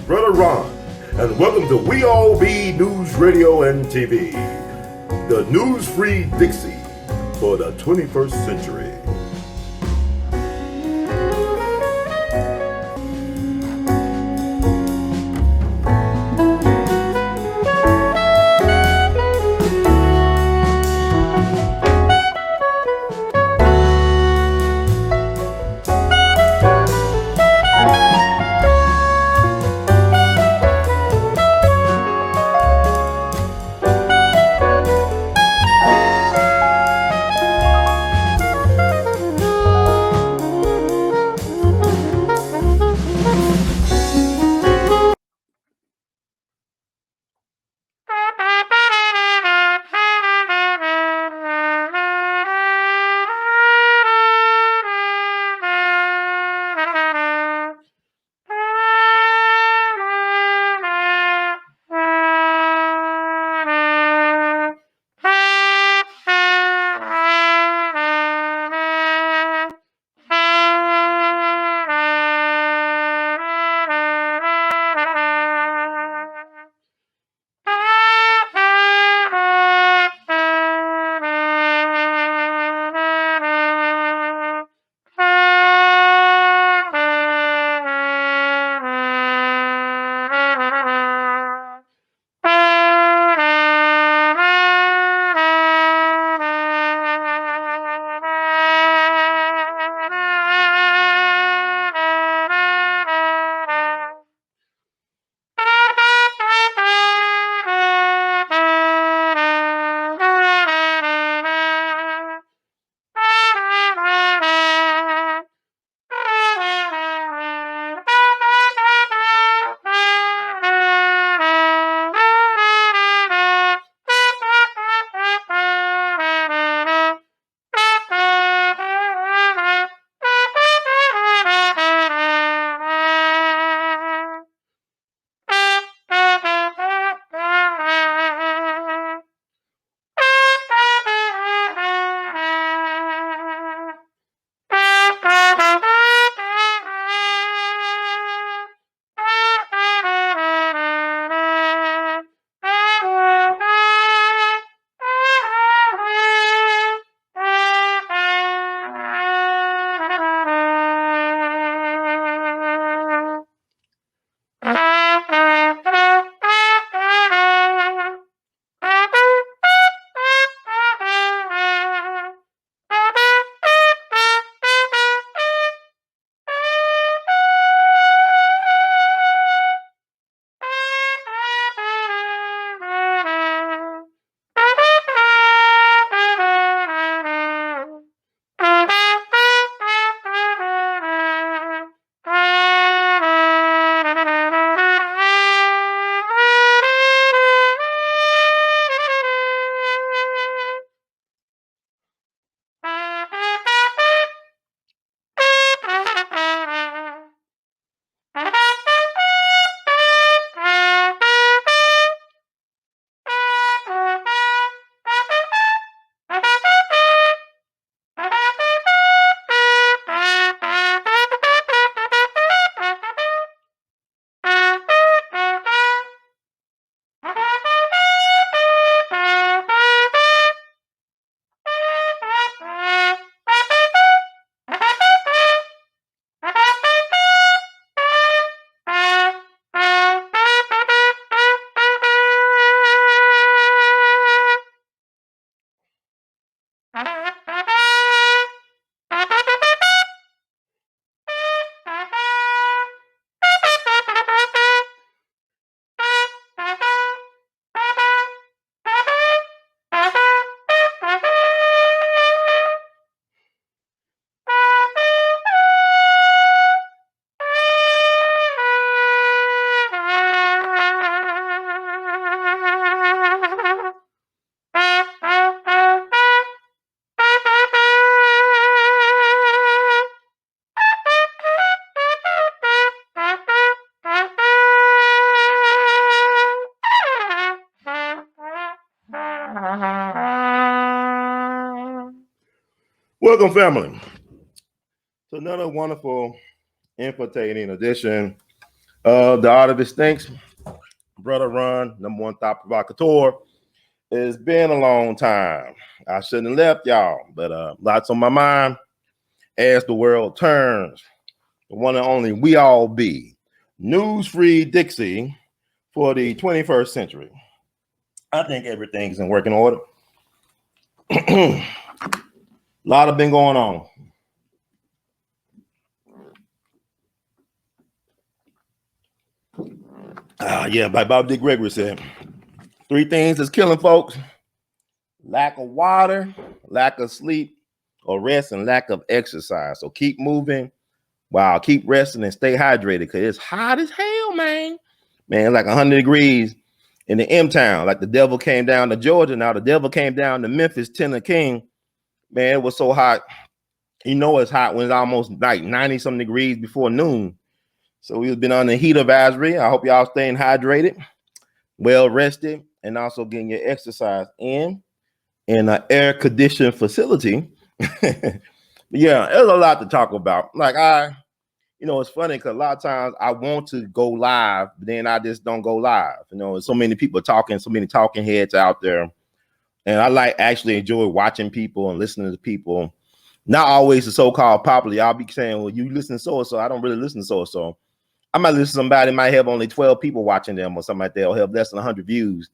Brother Ron, and welcome to We All Be News Radio and TV, the news-free Dixie for the 21st century. Welcome, family, to another wonderful, entertaining edition The Art of It Stinks, Brother Run, number one thought provocateur. It's been a long time. I shouldn't have left y'all, but lots on my mind as the world turns. The one and only We All Be. News-free Dixie for the 21st century. I think everything's in working order. A lot have been going on. Like Bob Dick Gregory said, 3 things that's killing folks: lack of water, lack of sleep or rest, and lack of exercise. So keep moving while keep resting and stay hydrated, because it's hot as hell, man. Man, like 100 degrees in the M-Town. Like the devil came down to Georgia. Now the devil came down to Memphis, King. Man, it was so hot. You know it's hot when it's almost like 90-something degrees before noon. So we've been on the heat advisory. I hope y'all staying hydrated, well rested, and also getting your exercise in an air-conditioned facility. Yeah, there's a lot to talk about. Like it's funny because a lot of times I want to go live, but then I just don't go live. There's so many people talking, so many talking heads out there. And I actually enjoy watching people and listening to people. Not always the so-called popular. I'll be saying, well, you listen to so-and-so. I don't really listen to so-and-so. I might listen to somebody might have only 12 people watching them or something like that, or have less than 100 views.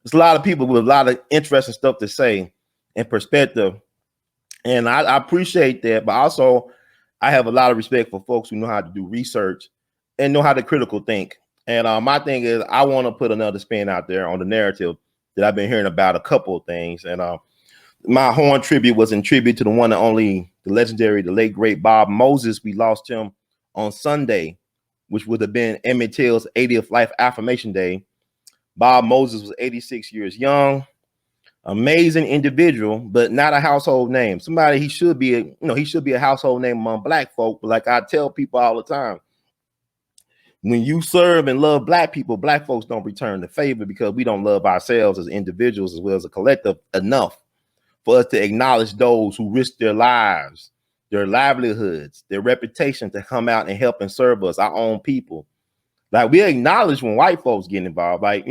There's a lot of people with a lot of interesting stuff to say and perspective. And I appreciate that, but also I have a lot of respect for folks who know how to do research and know how to critical think. And my thing is, I want to put another spin out there on the narrative that I've been hearing about a couple of things. And my horn tribute was in tribute to the one and only, the legendary, the late great Bob Moses. We lost him on Sunday, which would have been Emmett Till's 80th life affirmation day. Bob Moses was 86 years young, amazing individual, but not a household name. Somebody he should be a household name among black folk. But like I tell people all the time, when you serve and love black people, black folks don't return the favor because we don't love ourselves as individuals as well as a collective enough for us to acknowledge those who risk their lives, their livelihoods, their reputation to come out and help and serve us, our own people. Like, we acknowledge when white folks get involved. Like,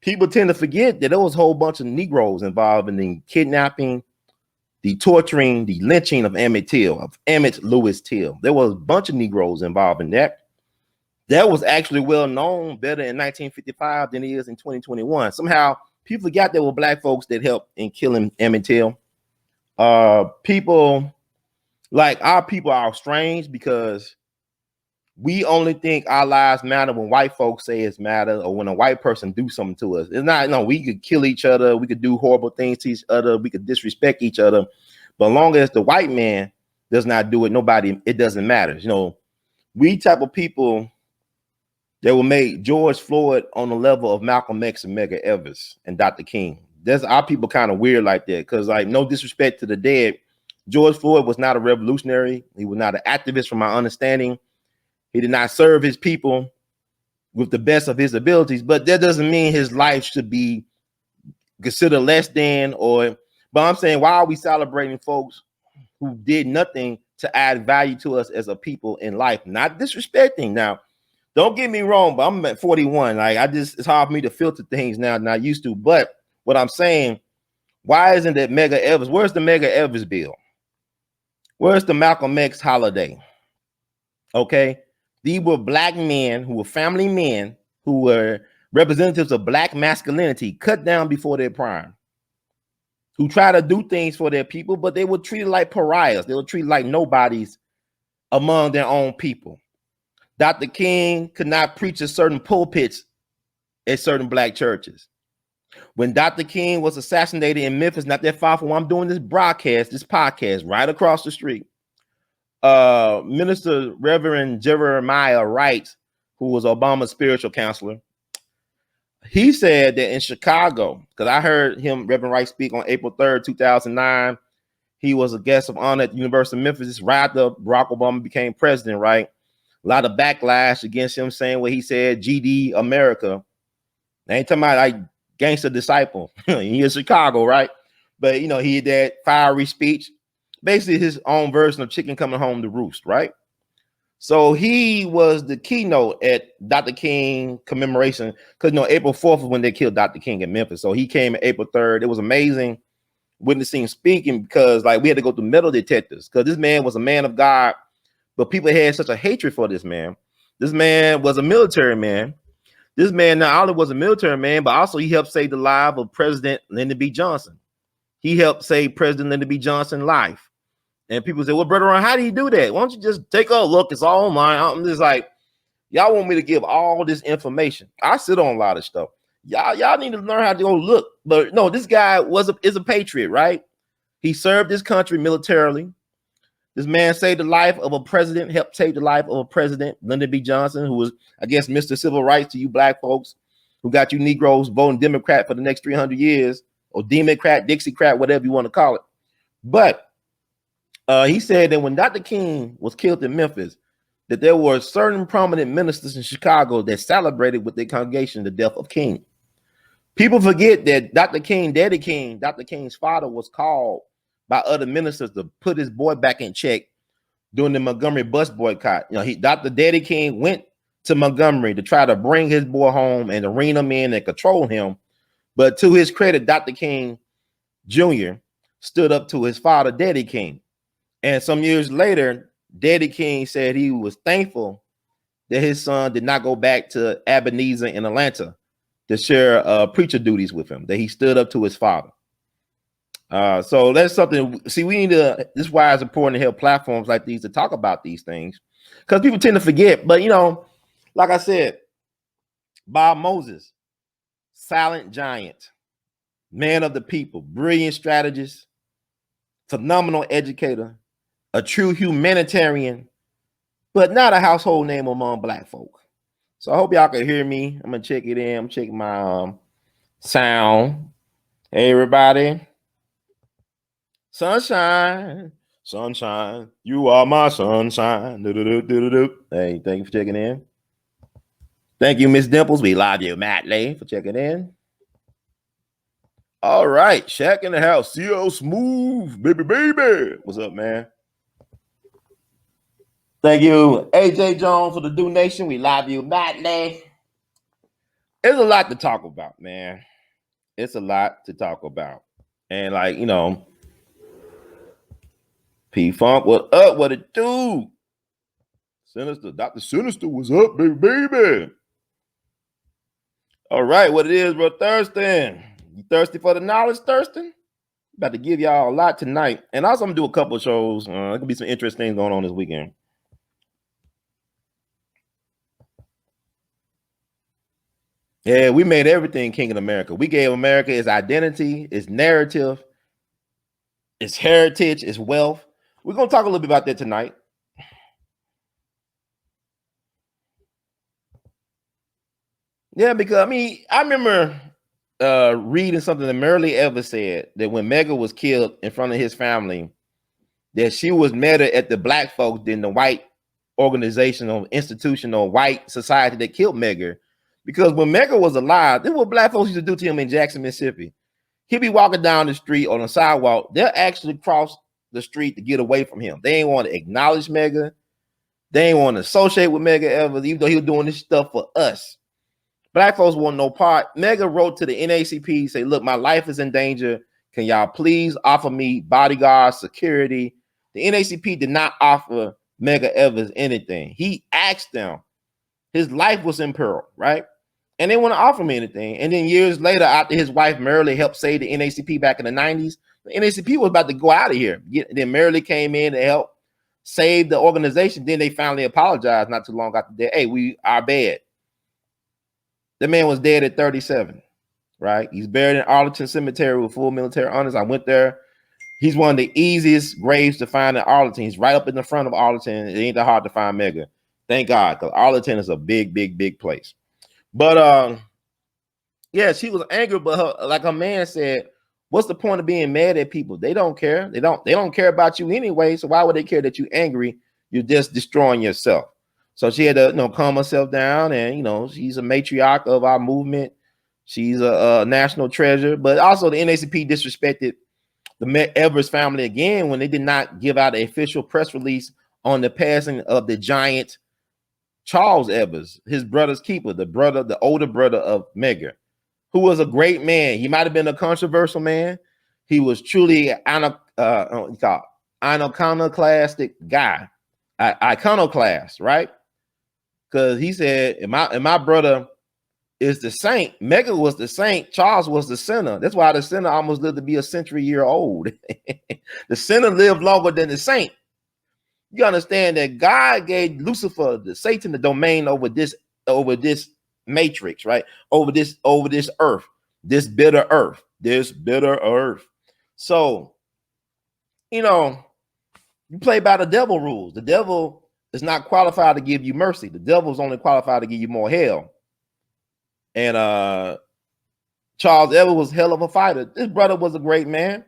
people tend to forget that there was a whole bunch of Negroes involved in the kidnapping, the torturing, the lynching of Emmett Lewis Till. There was a bunch of Negroes involved in that. That was actually well known better in 1955 than it is in 2021. Somehow people forgot there were black folks that helped in killing Emmett Till. People like our people are strange because we only think our lives matter when white folks say it's matter, or when a white person do something to us. It's not, no, we could kill each other, we could do horrible things to each other, we could disrespect each other, but as long as the white man does not do it, it doesn't matter. We type of people that will make George Floyd on the level of Malcolm X and Medgar Evers and Dr. King. That's our people kind of weird like that, because like, no disrespect to the dead, George Floyd was not a revolutionary. He was not an activist from my understanding. He did not serve his people with the best of his abilities, but that doesn't mean his life should be considered less than, but I'm saying, why are we celebrating folks who did nothing to add value to us as a people in life? Not disrespecting. Now, don't get me wrong, but I'm at 41. Like, it's hard for me to filter things now than I used to. But what I'm saying, why isn't that Medgar Evers? Where's the Medgar Evers bill? Where's the Malcolm X holiday? Okay. These were black men who were family men who were representatives of black masculinity, cut down before their prime, who try to do things for their people, but they were treated like pariahs. They were treated like nobodies among their own people. Dr. King could not preach at certain pulpits at certain black churches. When Dr. King was assassinated in Memphis, not that far from where I'm doing this podcast, right across the street, Minister Reverend Jeremiah Wright, who was Obama's spiritual counselor, he said that in Chicago, because I heard Reverend Wright, speak on April 3rd, 2009. He was a guest of honor at the University of Memphis right after Barack Obama became president, right? A lot of backlash against him saying what he said, GD America. I ain't talking about like gangster disciple. He is Chicago, right? But he had that fiery speech, basically his own version of chicken coming home to roost, right? So he was the keynote at Dr. King commemoration, because April 4th is when they killed Dr. King in Memphis. So he came April 3rd. It was amazing witnessing him speaking, because like we had to go through metal detectors, because this man was a man of God, but people had such a hatred for this man. This man was a military man. This man not only was a military man, but also he helped save the life of President Lyndon B. Johnson. He helped save President Lyndon B. Johnson's life. And people say, well, Brother Ron, how do you do that? Why don't you just take a look? It's all online. I'm just like, y'all want me to give all this information. I sit on a lot of stuff. Y'all need to learn how to go look. But no, this guy is a patriot, right? He served his country militarily. This man saved the life of a president, helped save the life of a president, Lyndon B. Johnson, who was, I guess, Mr. Civil Rights to you black folks, who got you Negroes voting Democrat for the next 300 years, or Democrat, Dixiecrat, whatever you want to call it. But he said that when Dr. King was killed in Memphis, that there were certain prominent ministers in Chicago that celebrated with their congregation the death of King. People forget that Dr. King, Daddy King, Dr. King's father, was called by other ministers to put his boy back in check during the Montgomery bus boycott. Dr. Daddy King went to Montgomery to try to bring his boy home and to rein him in and control him. But to his credit, Dr. King Jr. stood up to his father, Daddy King. And some years later, Daddy King said he was thankful that his son did not go back to Ebenezer in Atlanta to share preacher duties with him, that he stood up to his father. So that's something. See, we need to, this is why it's important to have platforms like these to talk about these things, because people tend to forget. But, like I said, Bob Moses, silent giant, man of the people, brilliant strategist, phenomenal educator, a true humanitarian, but not a household name among black folk. So I hope y'all can hear me. I'm gonna check it in. I'm checking my sound. Hey, everybody. Sunshine, sunshine, you are my sunshine. Hey, thank you for checking in. Thank you, Miss Dimples. We love you, Matt Lay, for checking in. All right, Shaq in the house. CL Smooth, baby. What's up, man? Thank you, AJ Jones, for the donation. We love you, Matt Lay. There's a lot to talk about, man. It's a lot to talk about. And like, P-Funk, what up? What it do? Sinister, Dr. Sinister, what's up, baby? All right, what it is, bro, Thurston. You thirsty for the knowledge, Thurston? About to give y'all a lot tonight. And also, I'm going to do a couple of shows. There could be some interesting things going on this weekend. Yeah, we made everything King in America. We gave America its identity, its narrative, its heritage, its wealth. We're going to talk a little bit about that tonight. Yeah, because I remember reading something that Merle Evans said, that when Medgar was killed in front of his family, that she was madder at the black folks than the white organization or institution or white society that killed Medgar. Because when Medgar was alive, this is what black folks used to do to him in Jackson, Mississippi. He'd be walking down the street on the sidewalk. They'll actually cross the street to get away from him. They ain't want to acknowledge Medgar. They ain't want to associate with Medgar Evans, even though he was doing this stuff for us. Black folks want no part. Medgar wrote to the NAACP, say, look, my life is in danger. Can y'all please offer me bodyguards, security? The NAACP did not offer Medgar Evans anything. He asked them. His life was in peril, right? And they want to offer me anything. And then years later, after his wife Merle helped save the NAACP back in the 90s, the NAACP was about to go out of here. Then Merle came in to help save the organization. Then they finally apologized not too long after that. Hey, we are bad. The man was dead at 37, right? He's buried in Arlington Cemetery with full military honors. I went there. He's one of the easiest graves to find in Arlington. He's right up in the front of Arlington. It ain't that hard to find Medgar. Thank God, because Arlington is a big place. But yeah, she was angry, but like her man said, what's the point of being mad at people? They don't care. They don't care about you anyway. So why would they care that you're angry? You're just destroying yourself. So she had to, calm herself down, and she's a matriarch of our movement. She's a national treasure. But also the NAACP disrespected the Evers family again when they did not give out an official press release on the passing of the giant Charles Evans, his brother's keeper, the older brother of Medgar, who was a great man. He might have been a controversial man. He was truly iconoclastic guy, iconoclast, right? Because he said, and my brother is the saint. Medgar was the saint. Charles was the sinner. That's why the sinner almost lived to be a century old. The sinner lived longer than the saint. You understand that God gave Lucifer, Satan, the domain over this matrix, right? Over this earth, this bitter earth. So, you know, you play by the devil rules. The devil is not qualified to give you mercy. The devil is only qualified to give you more hell. And Charles Evans was hell of a fighter. This brother was a great man.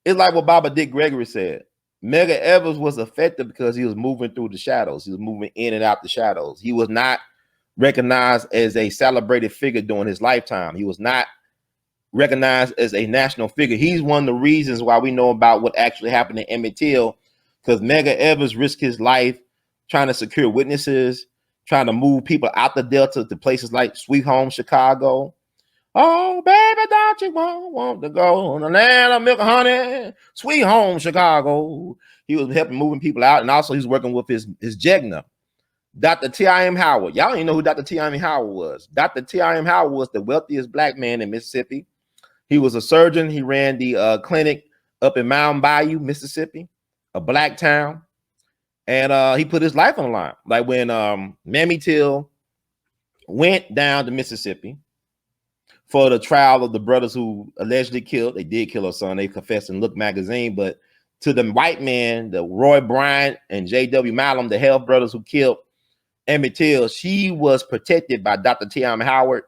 It's like what Dick Gregory said. Medgar Evers was effective because he was moving through the shadows. He was moving in and out the shadows. He was not recognized as a celebrated figure during his lifetime. He was not recognized as a national figure. He's one of the reasons why we know about what actually happened in Emmett, because Medgar Evers risked his life trying to secure witnesses, trying to move people out the Delta to places like Sweet Home Chicago. Oh, baby, don't you want to go on the land of milk and honey, Sweet Home Chicago? He was helping moving people out, and also he's working with his Jegna, Dr. T.I.M. Howard. Y'all didn't know who Dr. T.I.M. Howard was. Dr. T.I.M. Howard was the wealthiest black man in Mississippi. He was a surgeon. He ran the clinic up in Mountain Bayou, Mississippi, a black town, and he put his life on the line. Like when Mammy Till went down to Mississippi for the trial of the brothers who allegedly killed. They did kill her son. They confessed in Look magazine. But to the white man, the Roy Bryant and J.W. Malum, the Health brothers who killed Emmett Till, she was protected by Dr. T.I.M. Howard.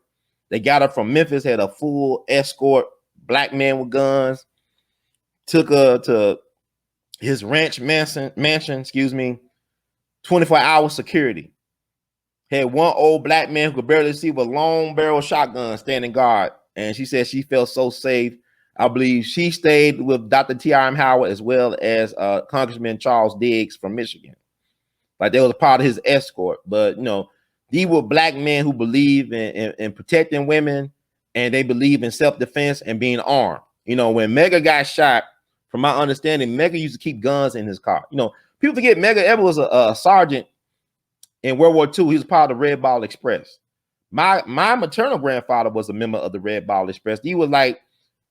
They got her from Memphis, had a full escort, black man with guns, took her to his ranch mansion, 24-hour security. Had one old black man who could barely see with a long barrel shotgun standing guard. And she said she felt so safe. I believe she stayed with Dr. T.I.M. Howard as well as Congressman Charles Diggs from Michigan. Like they was a part of his escort. But, you know, these were black men who believe in protecting women, and they believe in self-defense and being armed. You know, when Medgar got shot, from my understanding, Medgar used to keep guns in his car. You know, people forget Medgar ever was a sergeant in World War II. He was part of the Red Ball Express. My maternal grandfather was a member of the Red Ball Express. He was like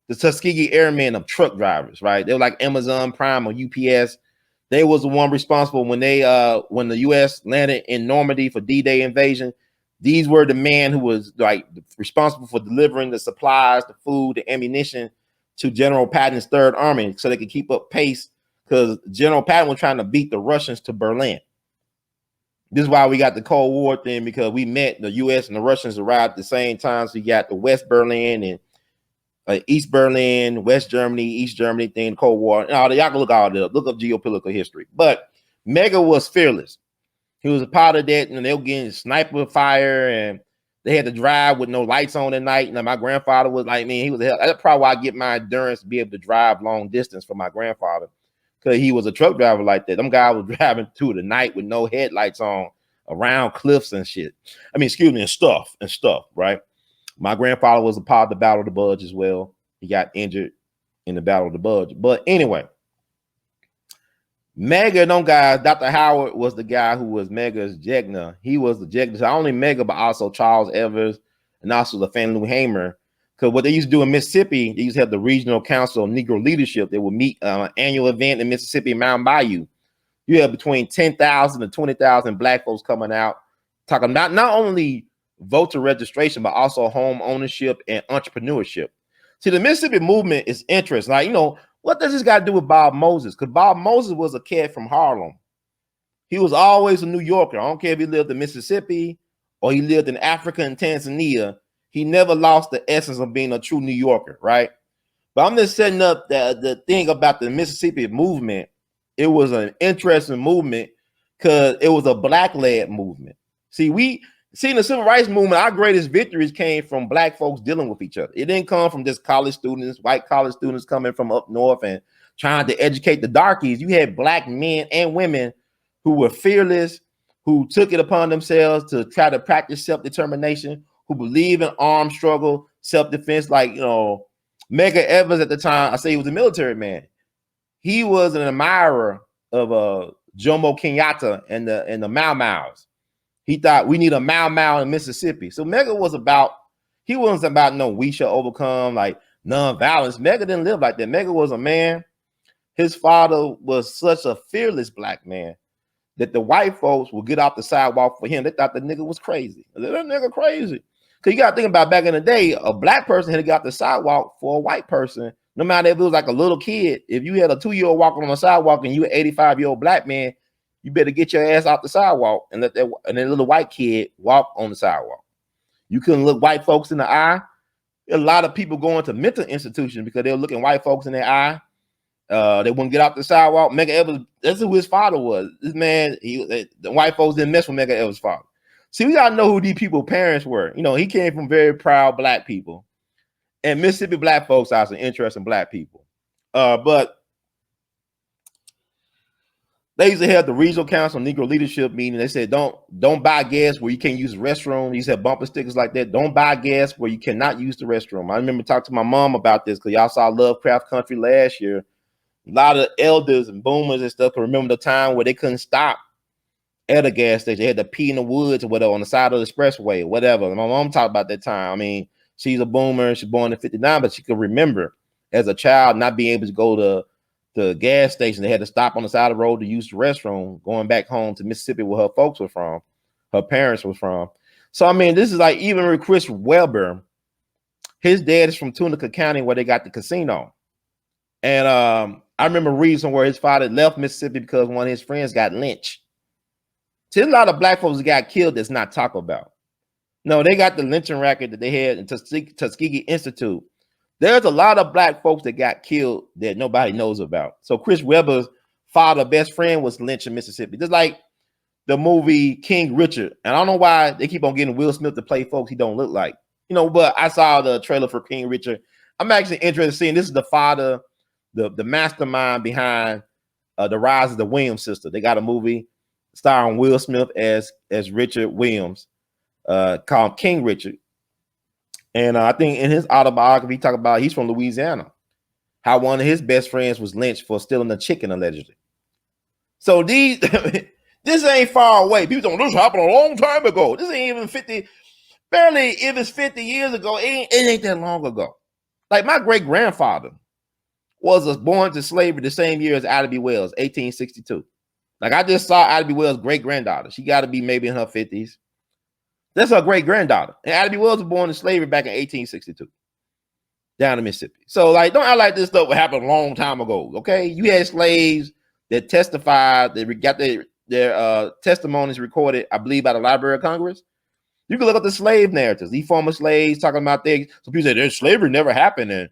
the Tuskegee Airmen of truck drivers, right? They were like Amazon Prime or UPS. They was the one responsible when when the U.S. landed in Normandy for D-Day invasion. These were the man who was like responsible for delivering the supplies, the food, the ammunition to General Patton's Third Army so they could keep up pace, because General Patton was trying to beat the Russians to Berlin. This is why we got the Cold War thing, because we met the U.S. and the Russians arrived at the same time. So you got the West Berlin and East Berlin, West Germany, East Germany thing, Cold War. Y'all can look all that up. Look up geopolitical history. But Medgar was fearless. He was a part of that, and they were getting sniper fire, and they had to drive with no lights on at night. And my grandfather was like, man, he was hell. That's probably why I get my endurance to be able to drive long distance for my grandfather, because he was a truck driver like that. Them guys was driving through the night with no headlights on around cliffs and shit. I mean, excuse me, and stuff, right? My grandfather was a part of the Battle of the Bulge as well. He got injured in the Battle of the Bulge. But anyway, Medgar, them guys, Dr. Howard was the guy who was Medgar's Jegna. He was the Jegna. So not only Medgar, but also Charles Evers and also the Fannie Hamer. Because what they used to do in Mississippi, they used to have the Regional Council of Negro Leadership. They would meet an annual event in Mississippi, Mountain Bayou. You have between 10,000 and 20,000 black folks coming out, talking about not only voter registration, but also home ownership and entrepreneurship. See, the Mississippi movement is interesting. Like, you know, what does this got to do with Bob Moses? Because Bob Moses was a kid from Harlem. He was always a New Yorker. I don't care if he lived in Mississippi or he lived in Africa and Tanzania. He never lost the essence of being a true New Yorker, right? But I'm just setting up the thing about the Mississippi movement. It was an interesting movement because it was a black-led movement. See, in the civil rights movement, our greatest victories came from black folks dealing with each other. It didn't come from just college students, white college students coming from up north and trying to educate the darkies. You had black men and women who were fearless, who took it upon themselves to try to practice self-determination, who believe in armed struggle, self-defense. Like, you know, Medgar Evers at the time, I say he was a military man. He was an admirer of Jomo Kenyatta and the Mau Mau's. He thought we need a Mau Mau in Mississippi. So Medgar was about, he wasn't about no we shall overcome, like non-violence. Medgar didn't live like that. Medgar was a man. His father was such a fearless black man that the white folks would get off the sidewalk for him. They thought the nigga was crazy. That nigga crazy. Because you got to think about back in the day, a black person had to get off the sidewalk for a white person, no matter if it was like a little kid. If you had a 2-year-old walking on the sidewalk and you an 85-year-old black man, you better get your ass off the sidewalk and let that little white kid walk on the sidewalk. You couldn't look white folks in the eye. A lot of people going to mental institutions because they were looking white folks in their eye. They wouldn't get off the sidewalk. Medgar Evers, that's who his father was. This man, the white folks didn't mess with Medgar Evers' father. See, we gotta know who these people's parents were. You know, he came from very proud black people, and Mississippi black folks are some interesting black people. But they used to have the regional council Negro leadership meeting. They said, don't buy gas where you can't use the restroom. They used to have bumper stickers like that. Don't buy gas where you cannot use the restroom. I remember talking to my mom about this because y'all saw Lovecraft Country last year. A lot of elders and boomers and stuff can remember the time where they couldn't stop at a gas station. They had to pee in the woods or whatever on the side of the expressway, whatever. My mom talked about that time. I mean, she's a boomer. She's born in 59, but she could remember as a child not being able to go to the gas station. They had to stop on the side of the road to use the restroom, going back home to Mississippi where her folks were from, her parents were from. So, I mean, this is like even with Chris Webber, his dad is from Tunica County where they got the casino. And I remember reading somewhere his father left Mississippi because one of his friends got lynched. See, a lot of black folks got killed that's not talked about. No, they got the lynching record that they had in Tuskegee Institute. There's a lot of black folks that got killed that nobody knows about. So Chris Webber's father, best friend, was lynched in Mississippi. Just like the movie King Richard. And I don't know why they keep on getting Will Smith to play folks he don't look like. You know, but I saw the trailer for King Richard. I'm actually interested in seeing, this is the father, the mastermind behind the rise of the Williams sister. They got a movie starring Will Smith as Richard Williams, called King Richard. And I think in his autobiography, he talked about he's from Louisiana, how one of his best friends was lynched for stealing a chicken, allegedly. So these, this ain't far away. People don't, this happened a long time ago. This ain't even 50, barely if it's 50 years ago, it ain't that long ago. Like my great grandfather was born to slavery the same year as Ida B. Wells, 1862. Like I just saw Ida B. Wells' great granddaughter. She got to be maybe in her 50s. That's her great granddaughter. And Ida B. Wells was born in slavery back in 1862 down in Mississippi. So like, don't act like this stuff happened a long time ago. Okay, you had slaves that testified. They got their testimonies recorded, I believe, by the Library of Congress. You can look up the slave narratives. These former slaves talking about things. So people say their slavery never happened, and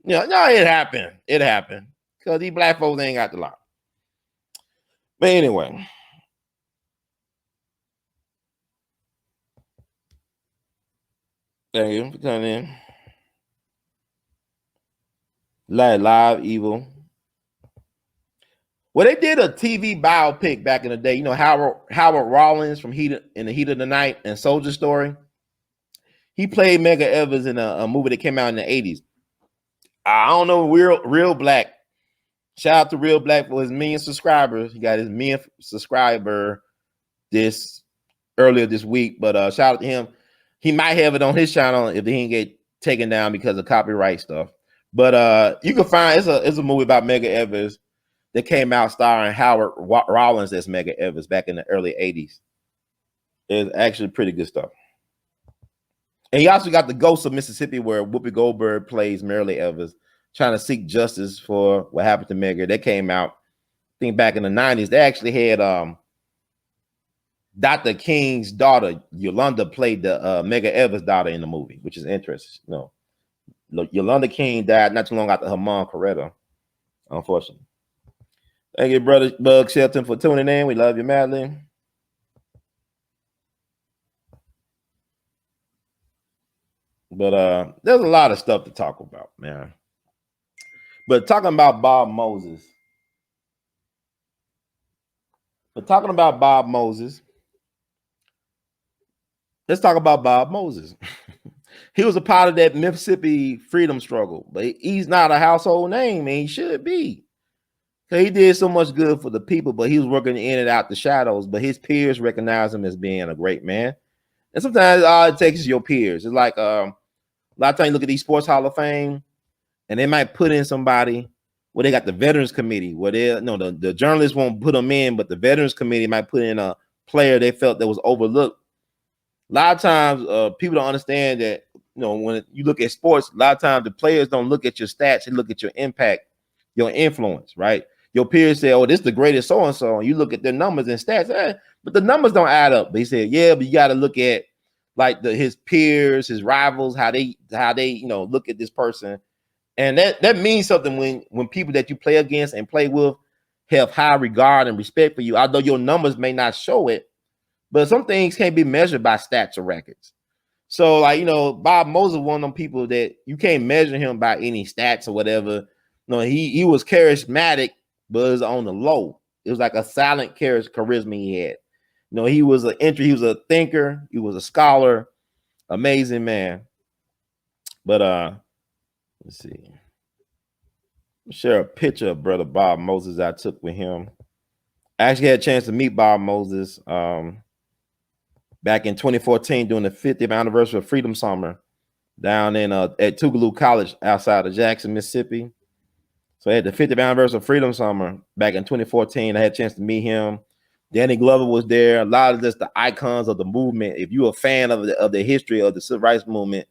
you know, no, it happened. It happened because these black folks ain't got the law. But anyway, thank you for coming in. Live Evil. Well, they did a TV biopic back in the day. You know, Howard Rollins from In the Heat of the Night and Soldier Story. He played Medgar Evers in a movie that came out in the 80s. I don't know, Real Black. Shout out to Real Black for his million subscribers. He got his millionth subscriber earlier this week, but shout out to him. He might have it on his channel if he didn't get taken down because of copyright stuff. But you can find it's a movie about Medgar Evers that came out starring Howard Rollins as Medgar Evers back in the early 80s. It's actually pretty good stuff. And he also got The Ghost of Mississippi, where Whoopi Goldberg plays Marilee Evers, trying to seek justice for what happened to Medgar. That came out, I think, back in the 90s. They actually had Dr. King's daughter, Yolanda, played the Medgar Evers' daughter in the movie, which is interesting. No, Yolanda King died not too long after her mom, Coretta, unfortunately. Thank you, brother Bug Shelton, for tuning in. We love you madly. But there's a lot of stuff to talk about, man. But talking about Bob Moses, talking about Bob Moses. Let's talk about Bob Moses. He was a part of that Mississippi freedom struggle, but he's not a household name, and he should be. He did so much good for the people, but he was working in and out the shadows. But his peers recognize him as being a great man. And sometimes all it takes is your peers. It's like a lot of times you look at these sports Hall of Fame, and they might put in somebody where they got the Veterans Committee, where they the journalists won't put them in, but the Veterans Committee might put in a player they felt that was overlooked. A lot of times people don't understand that, when you look at sports, a lot of times the players don't look at your stats, they look at your impact, your influence, right? Your peers say, oh, this is the greatest so-and-so, and you look at their numbers and stats, but the numbers don't add up. They say, yeah, but you got to look at like his peers, his rivals, how they look at this person. And that means something when people that you play against and play with have high regard and respect for you, although your numbers may not show it, but some things can't be measured by stats or records. So, like, Bob Moses, one of them people that you can't measure him by any stats or whatever. No, he was charismatic, but it was on the low. It was like a silent charisma he had. He was he was a thinker, he was a scholar, amazing man. But let's see. I'll share a picture of brother Bob Moses I took with him. I actually had a chance to meet Bob Moses back in 2014 during the 50th anniversary of Freedom Summer down in at Tougaloo College outside of Jackson, Mississippi. So I had the 50th anniversary of Freedom Summer back in 2014. I had a chance to meet him. Danny Glover was there. A lot of just the icons of the movement. If you're a fan of the history of the civil rights movement,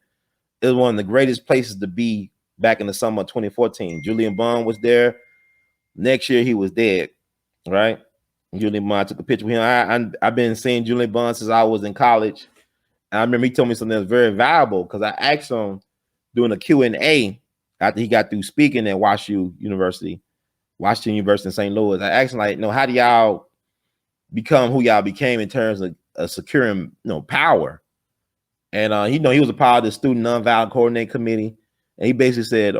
it was one of the greatest places to be back in the summer of 2014. Julian Bond was there. Next year, he was dead, right? Julian Bond, I took a picture with him. I've been seeing Julian Bond since I was in college. And I remember he told me something that's very valuable because I asked him during a Q&A after he got through speaking at Washington University in St. Louis. I asked him, how do y'all become who y'all became in terms of securing, power? And he was a part of the Student Nonviolent Coordinating Committee. And he basically said,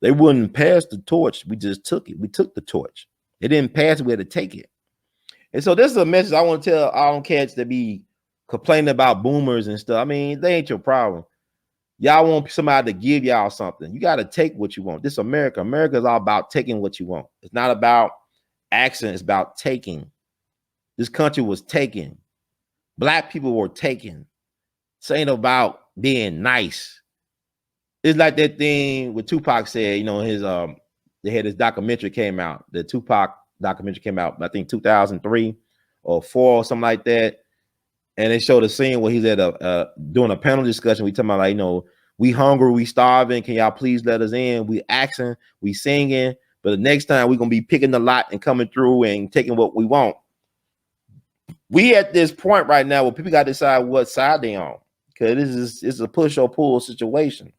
they wouldn't pass the torch. We just took it. We took the torch. It didn't pass it. We had to take it. And so this is a message I want to tell all them cats that be complaining about boomers and stuff. I mean, they ain't your problem. Y'all want somebody to give y'all something. You got to take what you want. This is America. America is all about taking what you want. It's not about action. It's about taking. This country was taken. Black people were taken. This ain't about being nice. It's like that thing with Tupac said, they had this documentary came out. The Tupac documentary came out, I think 2003 or 4 or something like that. And they showed a scene where he's at doing a panel discussion. We talking about we hungry, we starving. Can y'all please let us in? We asking, we singing, but the next time we're gonna be picking the lot and coming through and taking what we want. We at this point right now where people got to decide what side they on, because it's a push or pull situation.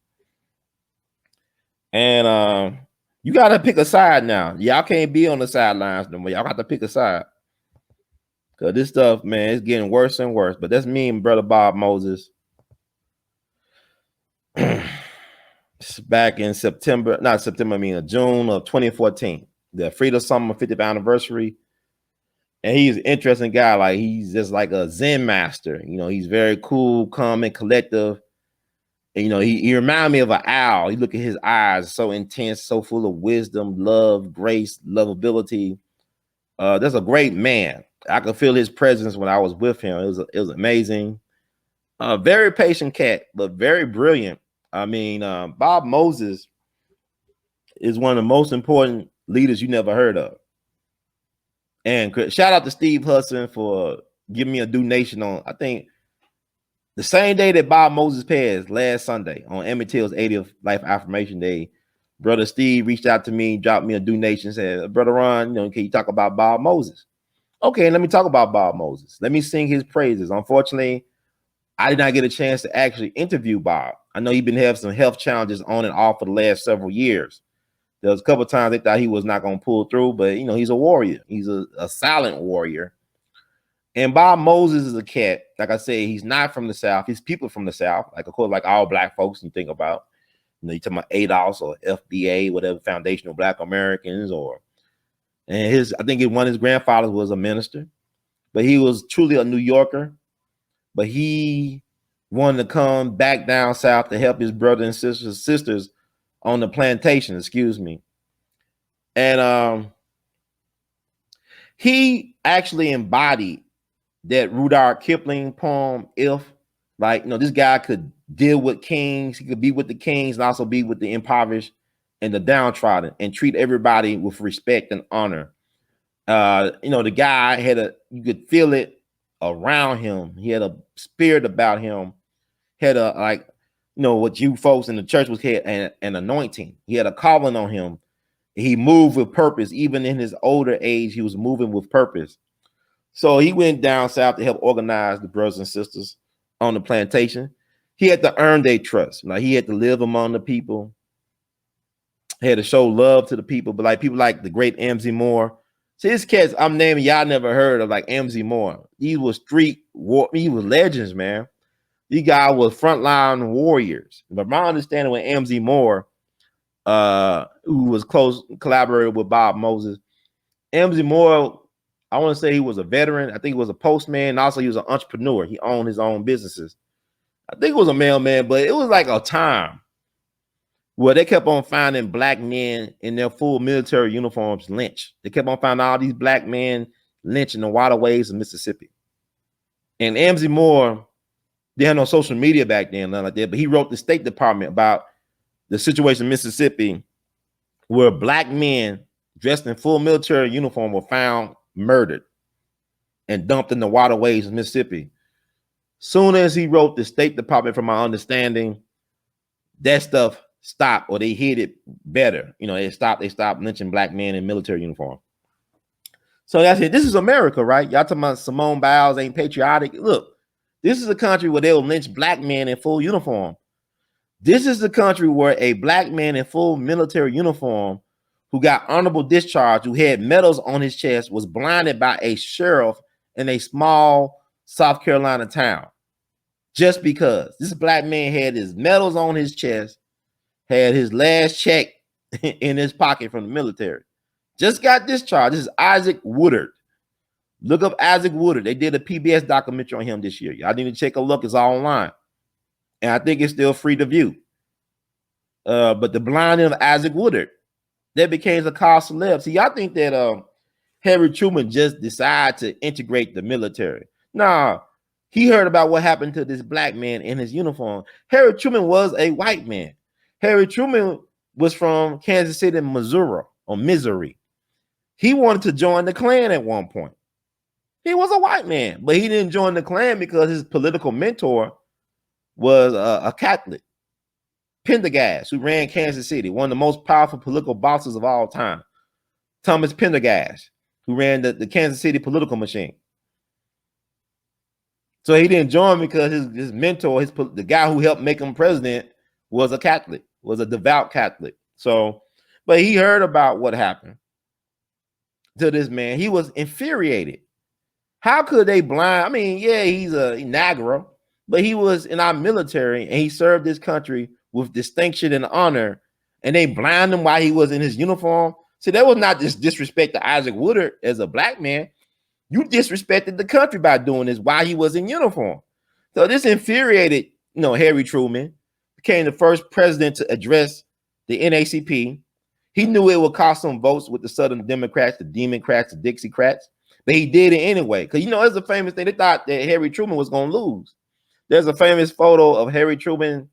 And you got to pick a side now. Y'all can't be on the sidelines no more. Y'all got to pick a side. Because this stuff, man, it's getting worse and worse. But that's me and brother Bob Moses. Back in June of 2014, the Freedom Summer 50th anniversary. And he's an interesting guy. Like, he's just like a Zen master. He's very cool, calm, and collective. And, he reminded me of an owl. You look at his eyes, so intense, so full of wisdom, love, grace, lovability. That's a great man. I could feel his presence when I was with him. It was amazing. Very patient cat, but very brilliant. I mean, Bob Moses is one of the most important leaders you never heard of. And shout out to Steve Hudson for giving me a donation on, I think, the same day that Bob Moses passed, last Sunday, on Emmett Till's 80th Life Affirmation Day. Brother Steve reached out to me, dropped me a donation, said, Brother Ron, can you talk about Bob Moses? Okay, let me talk about Bob Moses. Let me sing his praises. Unfortunately, I did not get a chance to actually interview Bob. I know he's been having some health challenges on and off for the last several years. There was a couple of times they thought he was not going to pull through, but, he's a warrior. He's a silent warrior. And Bob Moses is a cat. Like I say, he's not from the South. He's people from the South. Like, of course, like all Black folks you think about. You talking about A.L.L or FBA, whatever, Foundational Black Americans, or And I think one of his grandfathers was a minister, but he was truly a New Yorker. But he wanted to come back down south to help his brothers and sisters on the plantation, excuse me. And he actually embodied that Rudyard Kipling poem, If. Like, this guy could deal with kings, he could be with the kings and also be with the impoverished and the downtrodden and treat everybody with respect and honor. The guy you could feel it around him. He had a spirit about him, had what you folks in the church had an anointing. He had a calling on him. He moved with purpose. Even in his older age, he was moving with purpose. So he went down south to help organize the brothers and sisters on the plantation. He had to earn their trust. Like, he had to live among the people. He had to show love to the people. But like people like the great M.Z. Moore. See, this cats I'm naming, y'all never heard of, like M.Z. Moore. He was street war. He was legends, man. These guys was frontline warriors. But my understanding with M.Z. Moore, who was close collaborator with Bob Moses, M.Z. Moore, I want to say he was a veteran. I think he was a postman. And also, he was an entrepreneur. He owned his own businesses. I think it was a mailman, but it was like a time where they kept on finding black men in their full military uniforms lynched. They kept on finding all these black men lynched in the waterways of Mississippi. And M.Z. Moore, they had no social media back then, nothing like that, but he wrote the State Department about the situation in Mississippi where black men dressed in full military uniform were found murdered and dumped in the waterways of Mississippi. Soon as he wrote the State Department, from my understanding, that stuff stopped, or they hid it better. They stopped lynching black men in military uniform. So that's it. This is America, right? Y'all talking about Simone Biles ain't patriotic. Look, this is a country where they'll lynch black men in full uniform. This is the country where a black man in full military uniform who got honorable discharge, who had medals on his chest, was blinded by a sheriff in a small South Carolina town. Just because this black man had his medals on his chest, had his last check in his pocket from the military, just got discharged. This is Isaac Woodard. Look up Isaac Woodard. They did a PBS documentary on him this year. Y'all need to take a look. It's all online. And I think it's still free to view. But the blinding of Isaac Woodard, that became a cause celeb. See, I think that Harry Truman just decided to integrate the military. Nah, he heard about what happened to this black man in his uniform. Harry Truman was a white man. Harry Truman was from Kansas City, Missouri. He wanted to join the Klan at one point. He was a white man, but he didn't join the Klan because his political mentor was a Catholic, Pendergast, who ran Kansas City, one of the most powerful political bosses of all time. Thomas Pendergast, who ran the Kansas City political machine. So he didn't join because his mentor, the guy who helped make him president, was a Catholic, was a devout Catholic. So, but he heard about what happened to this man. He was infuriated. How could they blind? I mean, yeah, he's a Niagara, but he was in our military and he served this country with distinction and honor, and they blind him while he was in his uniform. See, that was not just disrespect to Isaac Woodard as a black man. You disrespected the country by doing this while he was in uniform. So this infuriated, Harry Truman, became the first president to address the NAACP. He knew it would cost some votes with the Southern Democrats, the Democrats, the Dixiecrats, but he did it anyway. Because, there's a famous thing. They thought that Harry Truman was going to lose. There's a famous photo of Harry Truman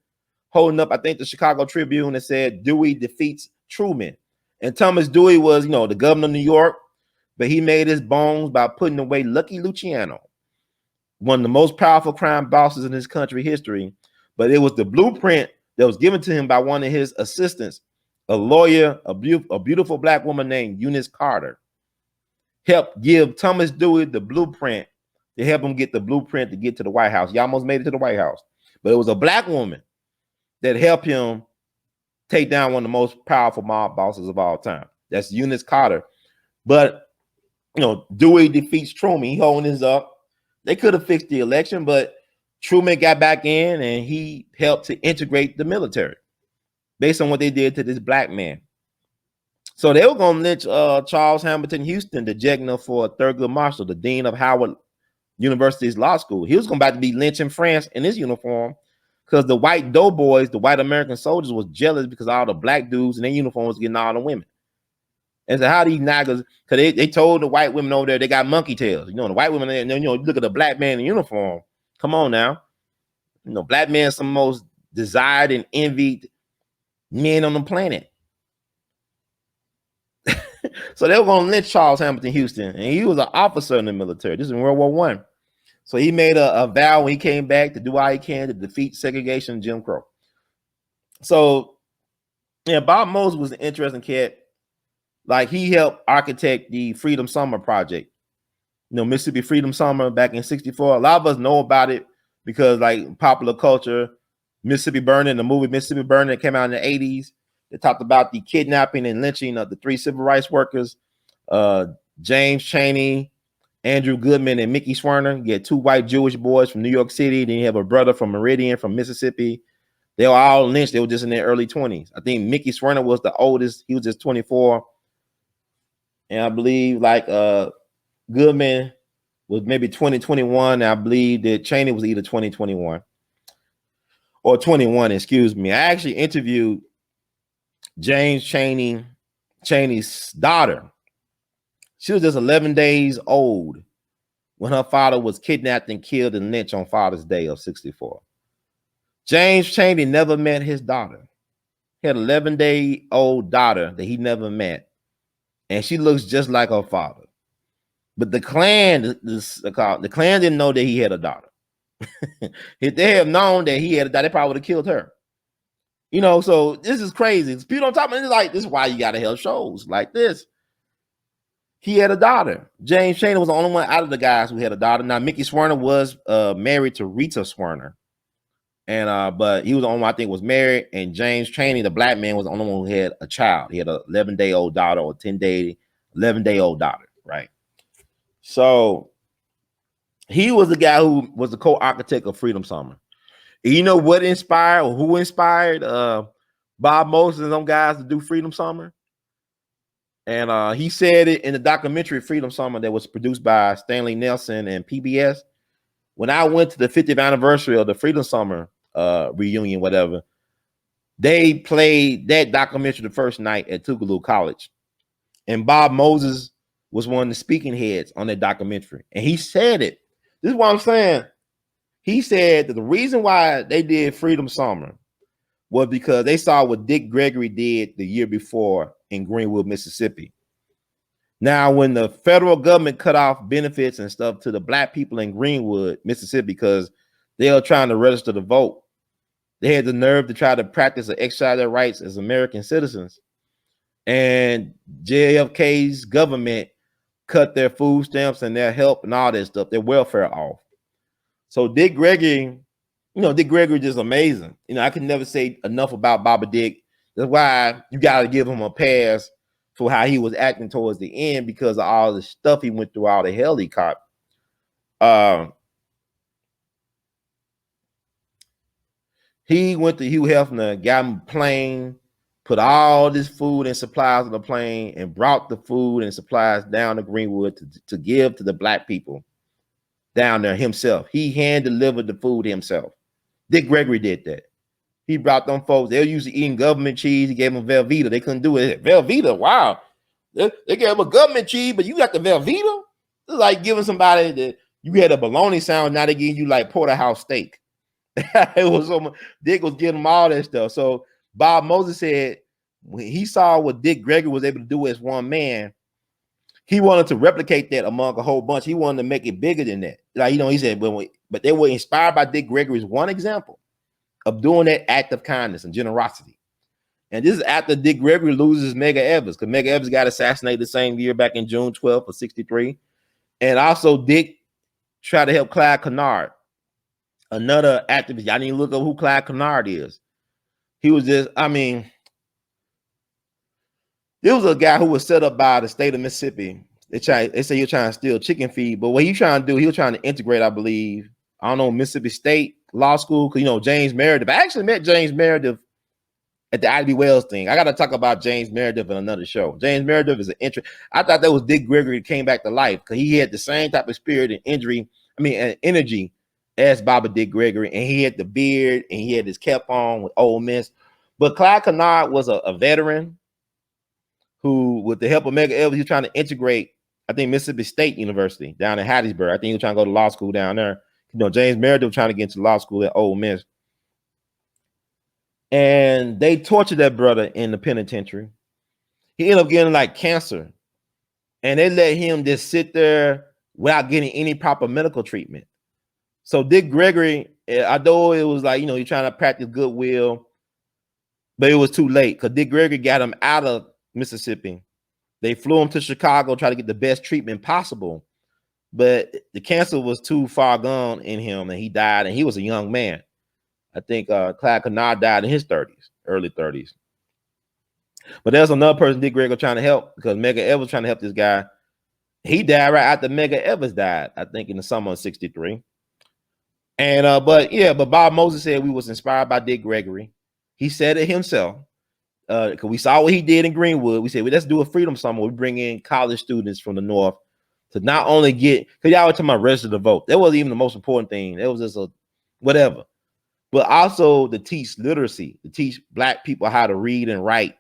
holding up, I think, the Chicago Tribune that said, Dewey defeats Truman. And Thomas Dewey was, the governor of New York, but he made his bones by putting away Lucky Luciano, one of the most powerful crime bosses in his country history. But it was the blueprint that was given to him by one of his assistants, a lawyer, a beautiful black woman named Eunice Carter, helped give Thomas Dewey the blueprint to help him get the blueprint to get to the White House. He almost made it to the White House, but it was a black woman that helped him take down one of the most powerful mob bosses of all time. That's Eunice Carter. But, Dewey defeats Truman. He holding his up. They could have fixed the election, but Truman got back in and he helped to integrate the military based on what they did to this black man. So they were going to lynch Charles Hamilton Houston, the Jegna for Thurgood Marshall, the dean of Howard University's law school. He was going about to be lynched in France in his uniform because the white doughboys, the white American soldiers, was jealous because all the black dudes in their uniform was getting all the women. And so how these niggas, because they told the white women over there they got monkey tails. You know, the white women, look at the black man in uniform. Come on now. You know, black men some most desired and envied men on the planet. So they were going to lynch Charles Hamilton Houston, and he was an officer in the military. This is in World War I. So he made a vow when he came back to do all he can to defeat segregation and Jim Crow. So, yeah, Bob Moses was an interesting cat. Like, he helped architect the Freedom Summer Project. You know, Mississippi Freedom Summer back in '64. A lot of us know about it because, like, popular culture, Mississippi Burning, the movie Mississippi Burning that came out in the '80s. They talked about the kidnapping and lynching of the 3 civil rights workers, James Chaney, Andrew Goodman, and Mickey Swerner. You had 2 white Jewish boys from New York City. Then you have a brother from Meridian from Mississippi. They were all lynched. They were just in their early 20s. I think Mickey Swerner was the oldest. He was just 24. And I believe like Goodman was maybe 2021. I believe that Chaney was either 2021 or 21, excuse me. I actually interviewed James Chaney's daughter. She was just 11 days old when her father was kidnapped and killed and lynched on Father's Day of '64. James Chaney never met his daughter. He had an 11-day-old daughter that he never met, and she looks just like her father. But the Klan didn't know that he had a daughter. If they had known that he had a daughter, they probably would have killed her. You know, so this is crazy. People don't talk about it. Like, this is why you got to have shows like this. He had a daughter. James Chaney was the only one out of the guys who had a daughter. Now, Mickey Swerner was married to Rita Swerner. And but he was the only one I think was married. And James Chaney, the black man, was the only one who had a child. He had an 11-day-old daughter or 11-day-old daughter, right? So he was the guy who was the co-architect of Freedom Summer. And you know what inspired or who inspired Bob Moses and them guys to do Freedom Summer? And he said it in the documentary Freedom Summer that was produced by Stanley Nelson and PBS. When I went to the 50th anniversary of the Freedom Summer reunion, whatever, they played that documentary the first night at Tougaloo College. And Bob Moses was one of the speaking heads on that documentary. And he said it. This is what I'm saying. He said that the reason why they did Freedom Summer was because they saw what Dick Gregory did the year before in Greenwood, Mississippi. Now, when the federal government cut off benefits and stuff to the black people in Greenwood, Mississippi, because they were trying to register to vote, they had the nerve to try to practice or exercise their rights as American citizens. And JFK's government cut their food stamps and their help and all that stuff, their welfare off. So Dick Gregory, Dick Gregory is just amazing. I can never say enough about Baba Dick. That's why you got to give him a pass for how he was acting towards the end because of all the stuff he went through, all the hell he caught. He went to Hugh Hefner, got him a plane, put all this food and supplies on the plane, and brought the food and supplies down to Greenwood to give to the black people down there himself. He hand delivered the food himself. Dick Gregory did that. He brought them folks. They were usually eating government cheese. He gave them Velveeta. They couldn't do it. Velveeta, wow. They gave them a government cheese, but you got the Velveeta? It's like giving somebody that you had a bologna sandwich, now they giving you like porterhouse steak. It was so much. Dick was getting them all that stuff. So Bob Moses said when he saw what Dick Gregory was able to do as one man, he wanted to replicate that among a whole bunch. He wanted to make it bigger than that. Like, he said, but they were inspired by Dick Gregory's one example of doing that act of kindness and generosity. And this is after Dick Gregory loses Medgar Evers, because Medgar Evers got assassinated the same year back in June 12th of '63. And also Dick tried to help Clyde Kennard, another activist. Y'all need to look up who Clyde Kennard is. He was just, there was a guy who was set up by the state of Mississippi. They say you're trying to steal chicken feed, but what he trying to do, he was trying to integrate, I believe, Mississippi State Law School, because James Meredith. I actually met James Meredith at the Ivy Wells thing. I got to talk about James Meredith in another show. James Meredith is an interest. I thought that was Dick Gregory that came back to life because he had the same type of spirit and energy as Baba Dick Gregory, and he had the beard and he had his cap on with Ole Miss. But Clyde Kennard was a veteran who, with the help of Medgar, he was trying to integrate, I think, Mississippi State University down in Hattiesburg. I think he was trying to go to law school down there. James Meredith was trying to get into law school at Ole Miss. And they tortured that brother in the penitentiary. He ended up getting like cancer. And they let him just sit there without getting any proper medical treatment. So Dick Gregory, although it was like, he's trying to practice goodwill, but it was too late because Dick Gregory got him out of Mississippi. They flew him to Chicago, try to get the best treatment possible. But the cancer was too far gone in him, and he died, and he was a young man. I think Clyde Kennard died in his 30s, early 30s. But there's another person Dick Gregory trying to help because Medgar Evers was trying to help this guy. He died right after Medgar Evers died, I think in the summer of '63. And but Bob Moses said we was inspired by Dick Gregory. He said it himself because we saw what he did in Greenwood. We said, well, let's do a freedom summer. We bring in college students from the North to not only get, because y'all were talking about register to vote. That wasn't even the most important thing. That was just a whatever. But also to teach literacy, to teach Black people how to read and write.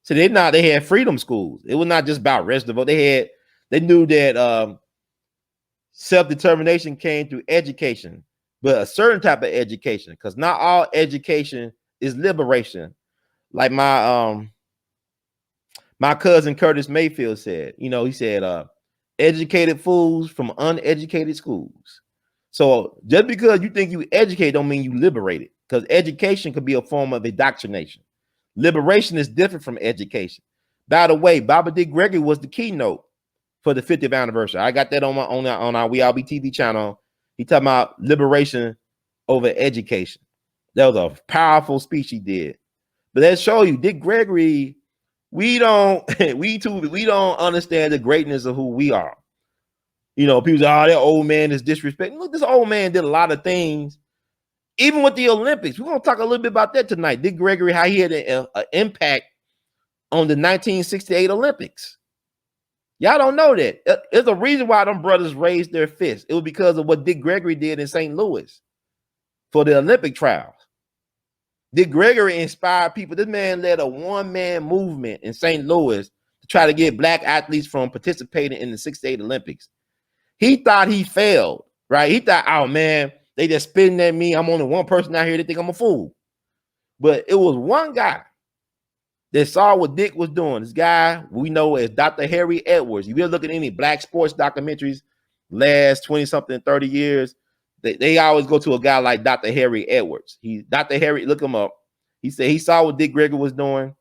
So they had freedom schools. It was not just about register to vote. They knew that self-determination came through education, but a certain type of education, because not all education is liberation. Like my cousin Curtis Mayfield said, he said, educated fools from uneducated schools. So just because you think you educate don't mean you liberated, because education could be a form of indoctrination. Liberation is different from education. By the way, Baba Dick Gregory was the keynote for the 50th anniversary. I got that on our We All Be TV channel. He talking about liberation over education. That was a powerful speech he did. But that show you, Dick Gregory, we don't understand the greatness of who we are. People say, oh, that old man is disrespecting. Look, this old man did a lot of things, even with the Olympics. We're going to talk a little bit about that tonight. Dick Gregory, how he had an impact on the 1968 Olympics. Y'all don't know that. There's a reason why them brothers raised their fists. It was because of what Dick Gregory did in St. Louis for the Olympic trials. Dick Gregory inspired people. This man led a one-man movement in St. Louis to try to get Black athletes from participating in the '68 Olympics. He thought he failed, right? He thought, oh man, they just spitting at me. I'm only one person out here. They think I'm a fool. But it was one guy that saw what Dick was doing. This guy we know as Dr. Harry Edwards. If you look at any Black sports documentaries last 20-something, 30 years, they always go to a guy like Dr. Harry Edwards. Dr. Harry, look him up. He said he saw what Dick Gregory was doing.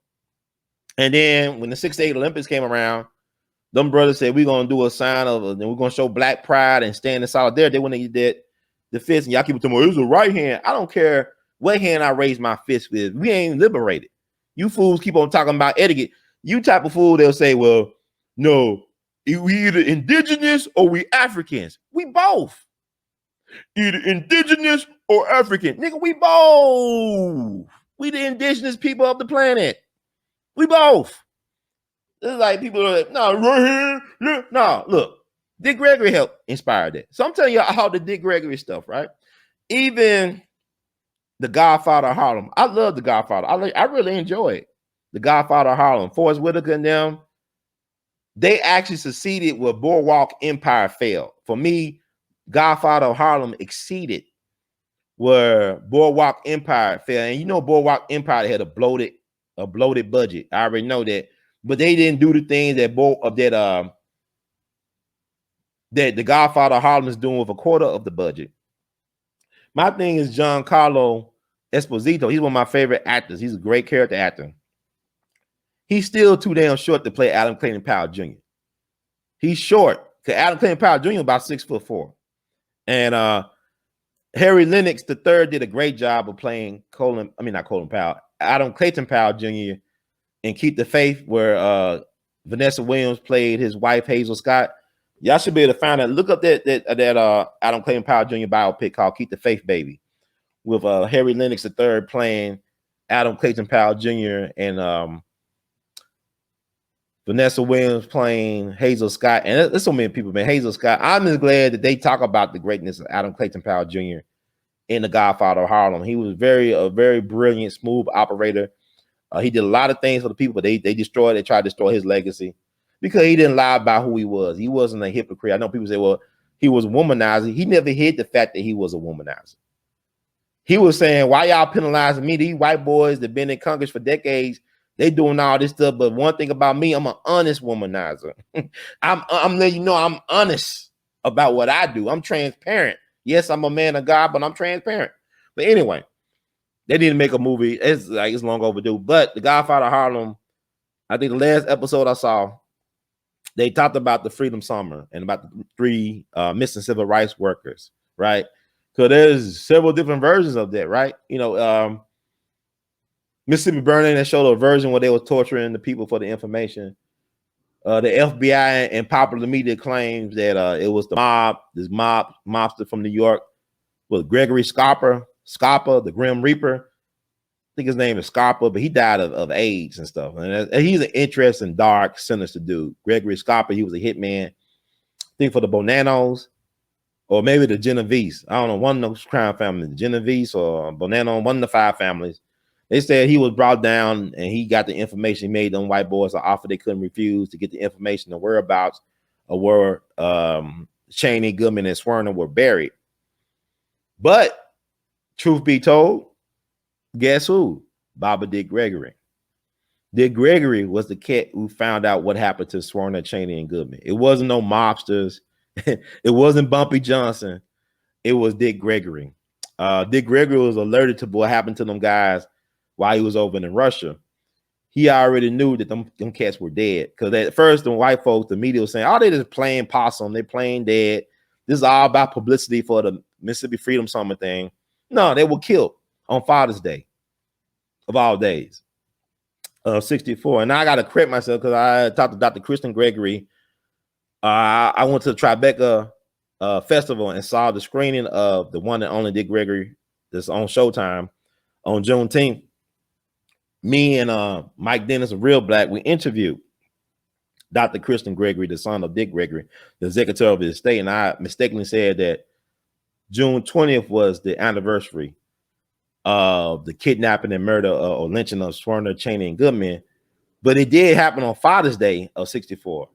And then when the '68 Olympics came around, them brothers said, we're going to do a sign of, and we're going to show Black pride and stand in solidarity. When they did the fist, and y'all keep telling me, it was a right hand. I don't care what hand I raise my fist with. We ain't liberated. You fools keep on talking about etiquette. You type of fool, they'll say, well, no, we either indigenous or we Africans. We both. Either indigenous or African. Nigga, we both. We the indigenous people of the planet. We both. It's like people are like, no, right here. No, look. Dick Gregory helped inspire that. So I'm telling you all the Dick Gregory stuff, right? Even The Godfather of Harlem. I love The Godfather. I really enjoy it. The Godfather of Harlem. Forrest Whitaker and them, they actually succeeded where Boardwalk Empire failed. For me, Godfather of Harlem exceeded where Boardwalk Empire failed. And Boardwalk Empire had a bloated budget. I already know that. But they didn't do the things that The Godfather of Harlem is doing with a quarter of the budget. My thing is Giancarlo Esposito. He's one of my favorite actors. He's a great character actor. He's still too damn short to play Adam Clayton Powell Jr. He's short. Because Adam Clayton Powell Jr. is about 6'4". And Harry Lennox III did a great job of playing Adam Clayton Powell Jr. and Keep the Faith, where Vanessa Williams played his wife Hazel Scott. Y'all should be able to find that. Look up that Adam Clayton Powell Jr. biopic called Keep the Faith, Baby, with Harry Lennox III playing Adam Clayton Powell Jr. and Vanessa Williams playing Hazel Scott. And there's so many people, man. Hazel Scott. I'm just glad that they talk about the greatness of Adam Clayton Powell Jr. in The Godfather of Harlem. He was a very brilliant, smooth operator. He did a lot of things for the people, but they tried to destroy his legacy because he didn't lie about who he was. He wasn't a hypocrite. I know people say, well, he was a womanizer. He never hid the fact that he was a womanizer. He was saying, why y'all penalizing me? These white boys that been in Congress for decades, they doing all this stuff. But one thing about me, I'm an honest womanizer. I'm letting you know I'm honest about what I do. I'm transparent. Yes, I'm a man of God, but I'm transparent. But anyway, they need to make a movie. It's long overdue. But The Godfather of Harlem, I think the last episode I saw, they talked about the Freedom Summer and about the 3 missing civil rights workers, right? So there's several different versions of that, right? You know, Mississippi Burning, that showed a version where they were torturing the people for the information. The FBI and popular media claims that it was the mob, this mobster from New York, with Gregory Scarpa, the Grim Reaper. I think his name is Scarpa, but he died of AIDS and stuff. And he's an interesting, dark, sinister dude. Gregory Scarpa, he was a hitman, I think for the Bonanos, or maybe the Genovese. I don't know, one of those crime families, the Genovese or Bonanno, one of the 5 families. They said he was brought down and he got the information. He made them white boys an offer they couldn't refuse to get the information, the whereabouts of where Cheney, Goodman, and Swerner were buried. But truth be told, guess who? Baba Dick Gregory. Dick Gregory was the cat who found out what happened to Swerner, Cheney, and Goodman. It wasn't no mobsters. It wasn't Bumpy Johnson. It was Dick Gregory. Dick Gregory was alerted to what happened to them guys while he was over in Russia. He already knew that them cats were dead. Because at first, the white folks, the media was saying, oh, they just playing possum. They're playing dead. This is all about publicity for the Mississippi Freedom Summer thing. No, they were killed on Father's Day of all days of 64. And now I got to correct myself because I talked to Dr. Kristen Gregory. I went to the Tribeca Festival and saw the screening of the one and only Dick Gregory that's on Showtime on Juneteenth. Me and Mike Dennis of Real Black, we interviewed Dr. Kristen Gregory, the son of Dick Gregory, the executive of his estate, and I mistakenly said that June 20th was the anniversary of the kidnapping and murder or lynching of Swerner, Cheney, and Goodman, but it did happen on Father's Day of 64.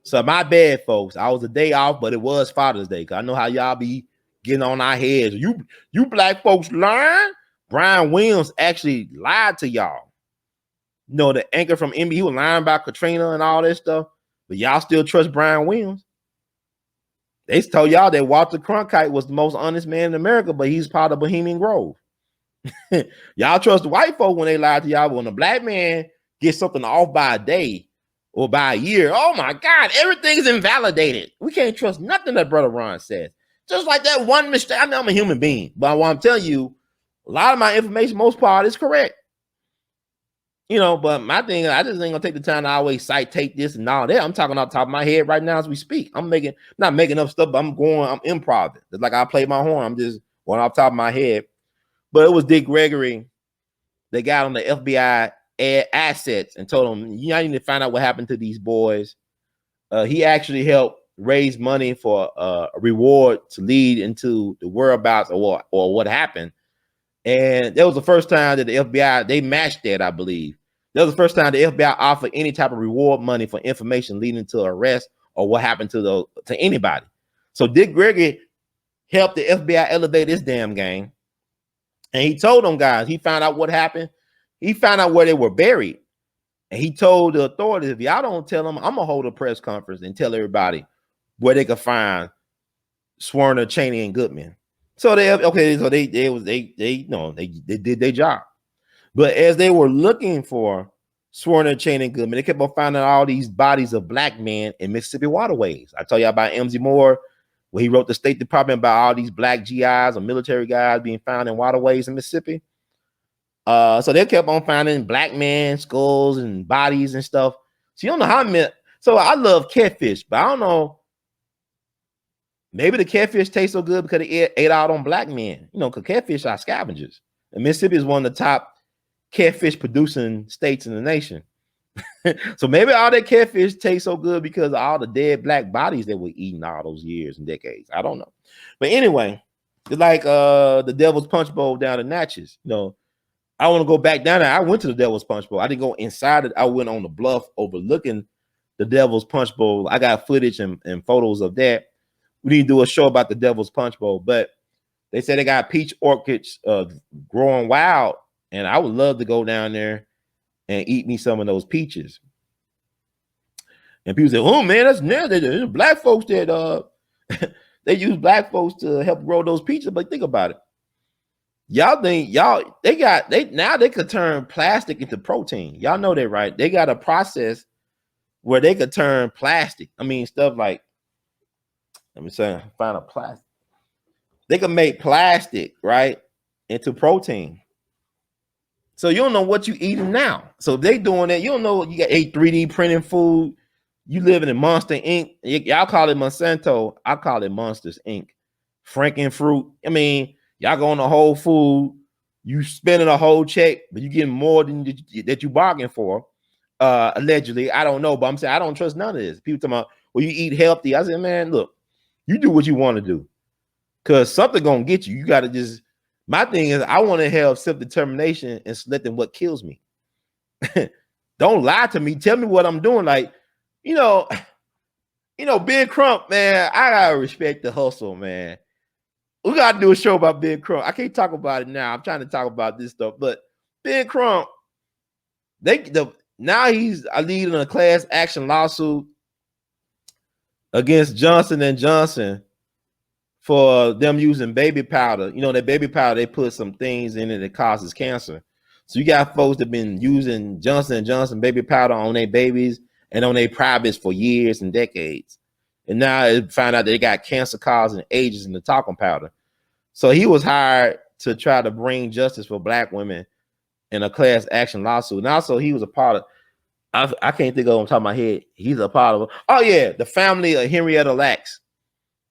So my bad, folks. I was a day off, but it was Father's Day. Cause I know how y'all be getting on our heads. You black folks learn. Brian Williams actually lied to y'all. You know, the anchor from NBC, he was lying about Katrina and all that stuff, but y'all still trust Brian Williams. They told y'all that Walter Cronkite was the most honest man in America, but he's part of Bohemian Grove. Y'all trust the white folk when they lie to y'all, but when a black man gets something off by a day or by a year, oh my God, everything's invalidated. We can't trust nothing that Brother Ron says. Just like that one mistake. I know I'm a human being, but what I'm telling you, a lot of my information, most part, is correct. You know, but my thing, I just ain't gonna take the time to always take this and all that. I'm talking off the top of my head right now as we speak. I'm not making up stuff, but I'm improv. It's like I play my horn. I'm just going off the top of my head. But it was Dick Gregory that got on the FBI assets and told them, you need to find out what happened to these boys. He actually helped raise money for a reward to lead into the whereabouts or what happened. And that was the first time that the FBI, they matched that, I believe. That was the first time the FBI offered any type of reward money for information leading to arrest or what happened to anybody. So Dick Gregory helped the FBI elevate this damn game. And he told them guys, he found out what happened. He found out where they were buried. And he told the authorities, if y'all don't tell them, I'm going to hold a press conference and tell everybody where they could find Swerner, Cheney, and Goodman. So they did their job. But as they were looking for Swerner, Cheney, and Goodman, they kept on finding all these bodies of black men in Mississippi waterways. I tell you about M.Z. Moore, where he wrote the State Department about all these black GIs or military guys being found in waterways in Mississippi. So they kept on finding black men, skulls, and bodies and stuff. So you don't know how many. So I love catfish, but I don't know. Maybe the catfish tastes so good because they ate out on black men. You know, because catfish are scavengers. And Mississippi is one of the top catfish producing states in the nation. So maybe all that catfish tastes so good because of all the dead black bodies that were eaten all those years and decades. I don't know. But anyway, it's like the Devil's Punch Bowl down in Natchez. You know, I want to go back down there. I went to the Devil's Punch Bowl. I didn't go inside it. I went on the bluff overlooking the Devil's Punch Bowl. I got footage and photos of that. We need to do a show about the Devil's Punch Bowl, but they said they got peach orchids growing wild, and I would love to go down there and eat me some of those peaches. And people say, "Oh man, that's there's black folks that they use black folks to help grow those peaches." But think about it. Y'all think now they could turn plastic into protein. Y'all know that, right? They got a process where they could turn plastic. I mean, stuff like, let me say, find a plastic. They can make plastic, right, into protein. So you don't know what you eating now. So if they doing that, you don't know. You got 3D printing food. You living in Monster Inc. Y'all call it Monsanto. I call it Monsters Inc. Frankenfruit. I mean, y'all go on the Whole Food. You spending a whole check, but you getting more than that you bargained for. Allegedly, I don't know, but I'm saying I don't trust none of this. People talking about, well, you eat healthy. I said, man, look, you do what you want to do, because something gonna get you. You got to just. My thing is, I want to have self-determination and selecting what kills me. Don't lie to me. Tell me what I'm doing. Like, you know, Ben Crump, man, I gotta respect the hustle, man. We gotta do a show about Ben Crump. I can't talk about it now. I'm trying to talk about this stuff, but Ben Crump, now he's leading a class action lawsuit against Johnson & Johnson for them using baby powder. You know, that baby powder, they put some things in it that causes cancer. So you got folks that been using Johnson & Johnson baby powder on their babies and on their privates for years and decades. And now it found out they got cancer-causing agents in the talcum powder. So he was hired to try to bring justice for black women in a class action lawsuit. And also he was a part of, I can't think of on top of my head. He's a part of, oh yeah, the family of Henrietta Lacks.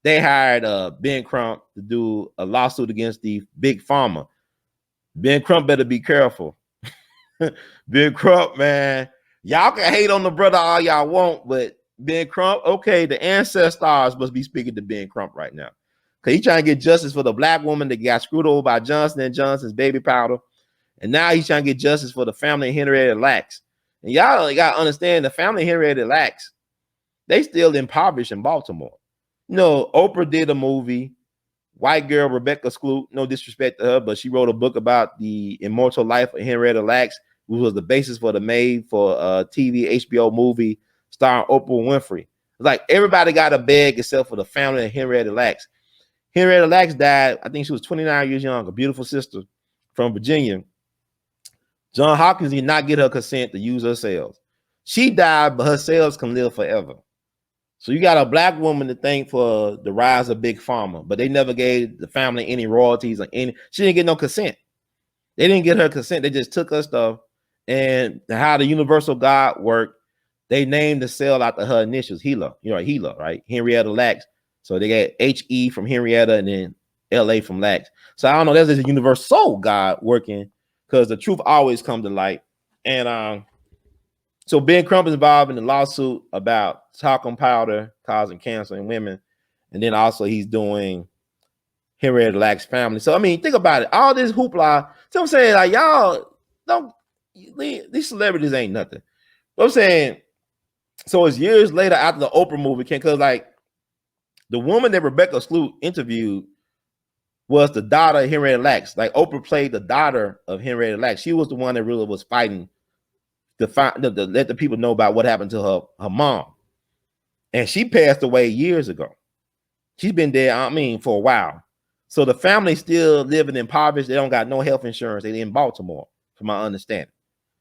They hired Ben Crump to do a lawsuit against the big pharma. Ben Crump better be careful. Ben Crump, man, y'all can hate on the brother all y'all want, but Ben Crump, okay, the ancestors must be speaking to Ben Crump right now, because he's trying to get justice for the black woman that got screwed over by Johnson & Johnson's baby powder, and now he's trying to get justice for the family of Henrietta Lacks. And y'all got to understand, the family of Henrietta Lacks, they still impoverished in Baltimore. You know, Oprah did a movie, white girl Rebecca Skloot, no disrespect to her, but she wrote a book about the immortal life of Henrietta Lacks, which was the basis for the made for TV HBO movie starring Oprah Winfrey. It's like everybody got a bag except for the family of Henrietta Lacks. Henrietta Lacks died, I think she was 29 years young, a beautiful sister from Virginia. John Hopkins did not get her consent to use her cells. She died, but her cells can live forever. So you got a black woman to thank for the rise of big pharma, but they never gave the family any royalties or any. She didn't get no consent. They didn't get her consent. They just took her stuff. And how the universal God worked, they named the cell after her initials, Hela. You know, Hela, right? Henrietta Lacks. So they got H-E from Henrietta and then L-A from Lacks. So I don't know. There's a universal God working, because the truth always comes to light. And so Ben Crump is involved in the lawsuit about talcum powder causing cancer in women. And then also he's doing Henrietta Lacks' family. So, I mean, think about it. All this hoopla. So I'm saying, like, y'all don't, these celebrities ain't nothing. But I'm saying, so it's years later after the Oprah movie came, because like the woman that Rebecca Skloot interviewed was the daughter of Henrietta Lacks. Like Oprah played the daughter of Henrietta Lacks. She was the one that really was fighting to let the people know about what happened to her mom. And she passed away years ago. She's been dead, I mean, for a while. So the family's still living in poverty. They don't got no health insurance. They're in Baltimore, from my understanding.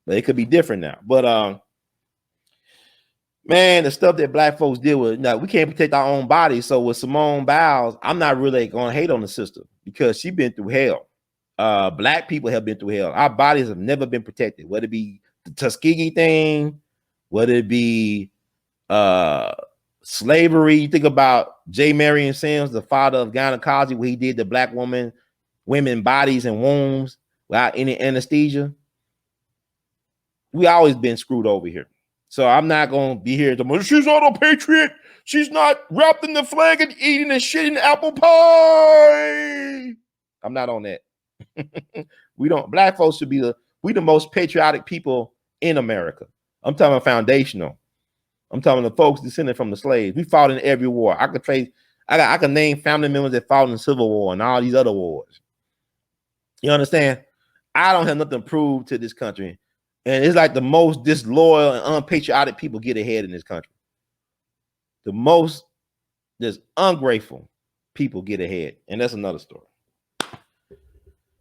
But it could be different now. But man, the stuff that black folks deal with, now we can't protect our own bodies. So with Simone Biles, I'm not really gonna hate on the sister, because she's been through hell. Black people have been through hell. Our bodies have never been protected, whether it be the Tuskegee thing, whether it be slavery. You think about J. Marion Sims, the father of gynecology, where he did the black women bodies and wombs without any anesthesia. we always been screwed over here. So I'm not gonna be here to she's not a patriot. She's not wrapped in the flag and eating and shitting apple pie. I'm not on that. We don't. Black folks should be the most patriotic people in America. I'm talking about foundational. I'm talking the folks descended from the slaves. We fought in every war. I can name family members that fought in the Civil War and all these other wars. You understand? I don't have nothing to prove to this country. And it's like the most disloyal and unpatriotic people get ahead in this country. The most just ungrateful people get ahead. And that's another story.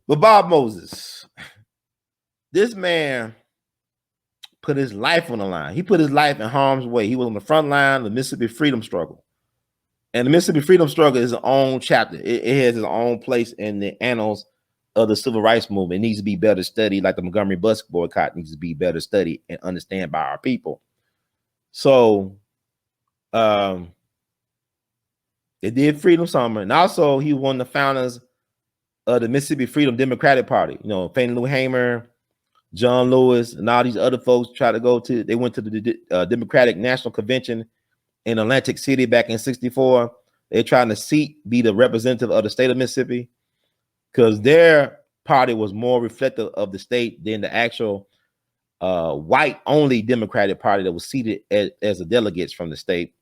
But Bob Moses, this man put his life on the line. He put his life in harm's way. He was on the front line of the Mississippi freedom struggle. And the Mississippi freedom struggle is its own chapter. It has its own place in the annals of the civil rights movement. It needs to be better studied, like the Montgomery bus boycott needs to be better studied and understood by our people. So they did Freedom Summer, and also he was one of the founders of the Mississippi Freedom Democratic Party. You know, Fannie Lou Hamer, John Lewis, and all these other folks they went to the Democratic National Convention in Atlantic City back in '64. They're trying to be the representative of the state of Mississippi, because their party was more reflective of the state than the actual white-only Democratic Party that was seated as the delegates from the state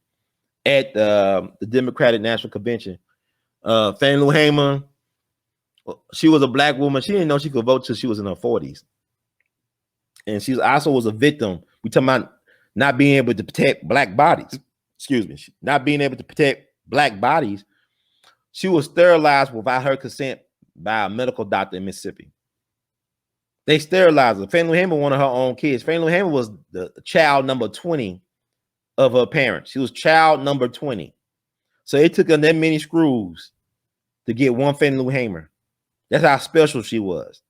at the Democratic National Convention. Fannie Lou Hamer, she was a black woman. She didn't know she could vote till she was in her 40s. And she also was a victim. We talking about not being able to protect black bodies. Excuse me. Not being able to protect black bodies. She was sterilized without her consent by a medical doctor in Mississippi. They sterilized her. Fannie Lou Hamer wanted her own kids. Fannie Lou Hamer was the child number 20 of her parents. She was child number 20. So it took her that many screws to get one Fannie Lou Hamer. That's how special she was.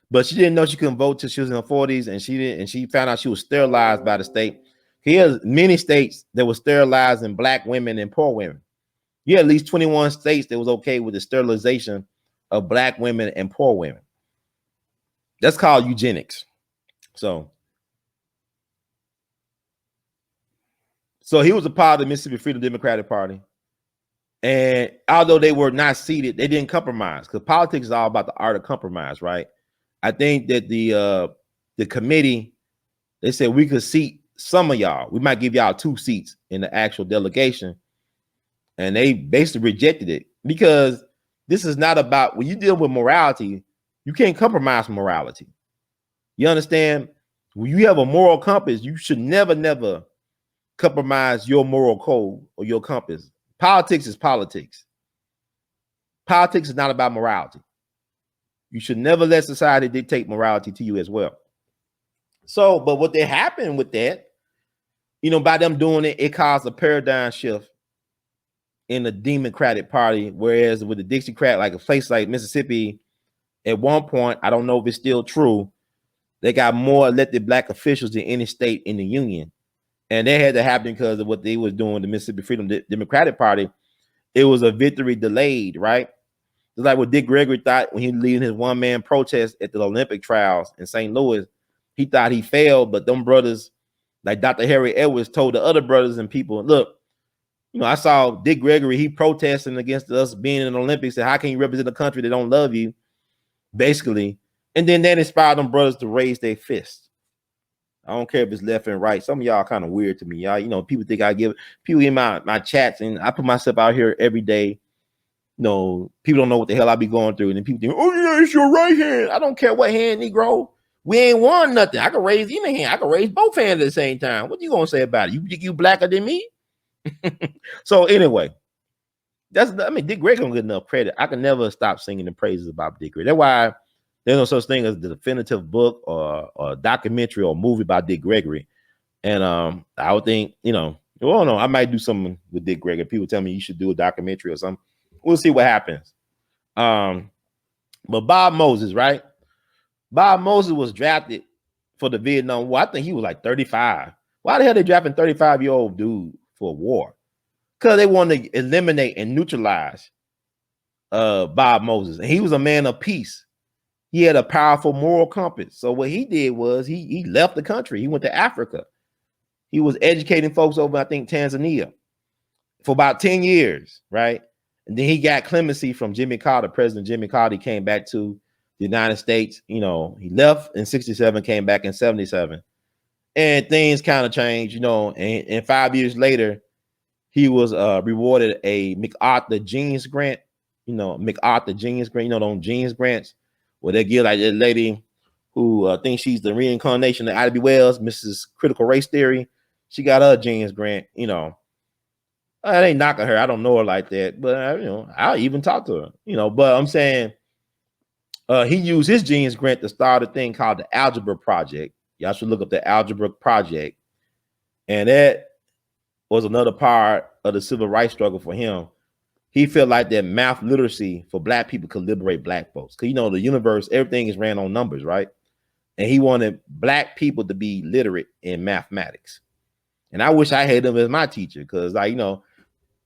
But she didn't know she couldn't vote till she was in her 40s, and she found out she was sterilized by the state. Here's many states that were sterilizing black women and poor women. You had at least 21 states that was okay with the sterilization of black women and poor women. That's called eugenics. So he was a part of the Mississippi Freedom Democratic Party. And although they were not seated, they didn't compromise, because politics is all about the art of compromise, right? I think that the committee, they said we could seat some of y'all. We might give y'all 2 seats in the actual delegation. And they basically rejected it, because this is not about, when you deal with morality, you can't compromise morality. You understand? When you have a moral compass, you should never compromise your moral code or your compass. Politics is politics. Politics is not about morality. You should never let society dictate morality to you as well. So, but what happened with that, by them doing it, it caused a paradigm shift in the Democratic Party. Whereas with the Dixiecrat, like a place like Mississippi, at one point, I don't know if it's still true, they got more elected black officials than any state in the union. And that had to happen because of what they was doing, the Mississippi Freedom Democratic Party. It was a victory delayed, right? It's like what Dick Gregory thought when he leading his one-man protest at the Olympic trials in St. Louis. He thought he failed, but them brothers, like Dr. Harry Edwards, told the other brothers and people, look, I saw Dick Gregory, he protesting against us being in the Olympics, and how can you represent a country that don't love you, basically. And then that inspired them brothers to raise their fists. I don't care if it's left and right. Some of y'all kind of weird to me, y'all. People think I give people in my chats, and I put myself out here every day. People don't know what the hell I be going through, and then people think, oh yeah, it's your right hand. I don't care what hand, Negro. We ain't won nothing. I can raise any hand. I can raise both hands at the same time. What you gonna say about it? You think you blacker than me? So anyway, Dick Gregory don't get enough credit. I can never stop singing the praises about Dick Gregory. That's why there's no such thing as the definitive book or a documentary or movie about Dick Gregory. And I would think, no, I might do something with Dick Gregory. People tell me you should do a documentary or something. We'll see what happens. But Bob Moses, right? Bob Moses was drafted for the Vietnam War. I think he was like 35. Why the hell they drafting 35-year-old dude for a war? Because they wanted to eliminate and neutralize Bob Moses. And he was a man of peace. He had a powerful moral compass. So what he did was he left the country. He went to Africa. He was educating folks over, I think, Tanzania for about 10 years, right? And then he got clemency from Jimmy Carter, President Jimmy Carter. He came back to the United States. You know, he left in 67, came back in 77. And things kind of changed, you know, and 5 years later, he was rewarded a MacArthur Genius Grant, you know, MacArthur Genius Grant, you know, those Genius Grants, where they give like that lady who thinks she's the reincarnation of Ida B. Wells, Mrs. Critical Race Theory. She got her Genius Grant, you know. I ain't knocking her. I don't know her like that, but you know, I'll even talk to her, you know. But I'm saying he used his Genius Grant to start a thing called the Algebra Project. Y'all should look up the Algebra Project, and that was another part of the civil rights struggle for him. He felt like that math literacy for black people could liberate black folks. Because, you know, the universe, everything is ran on numbers, right? And he wanted black people to be literate in mathematics. And I wish I had him as my teacher because, like, you know,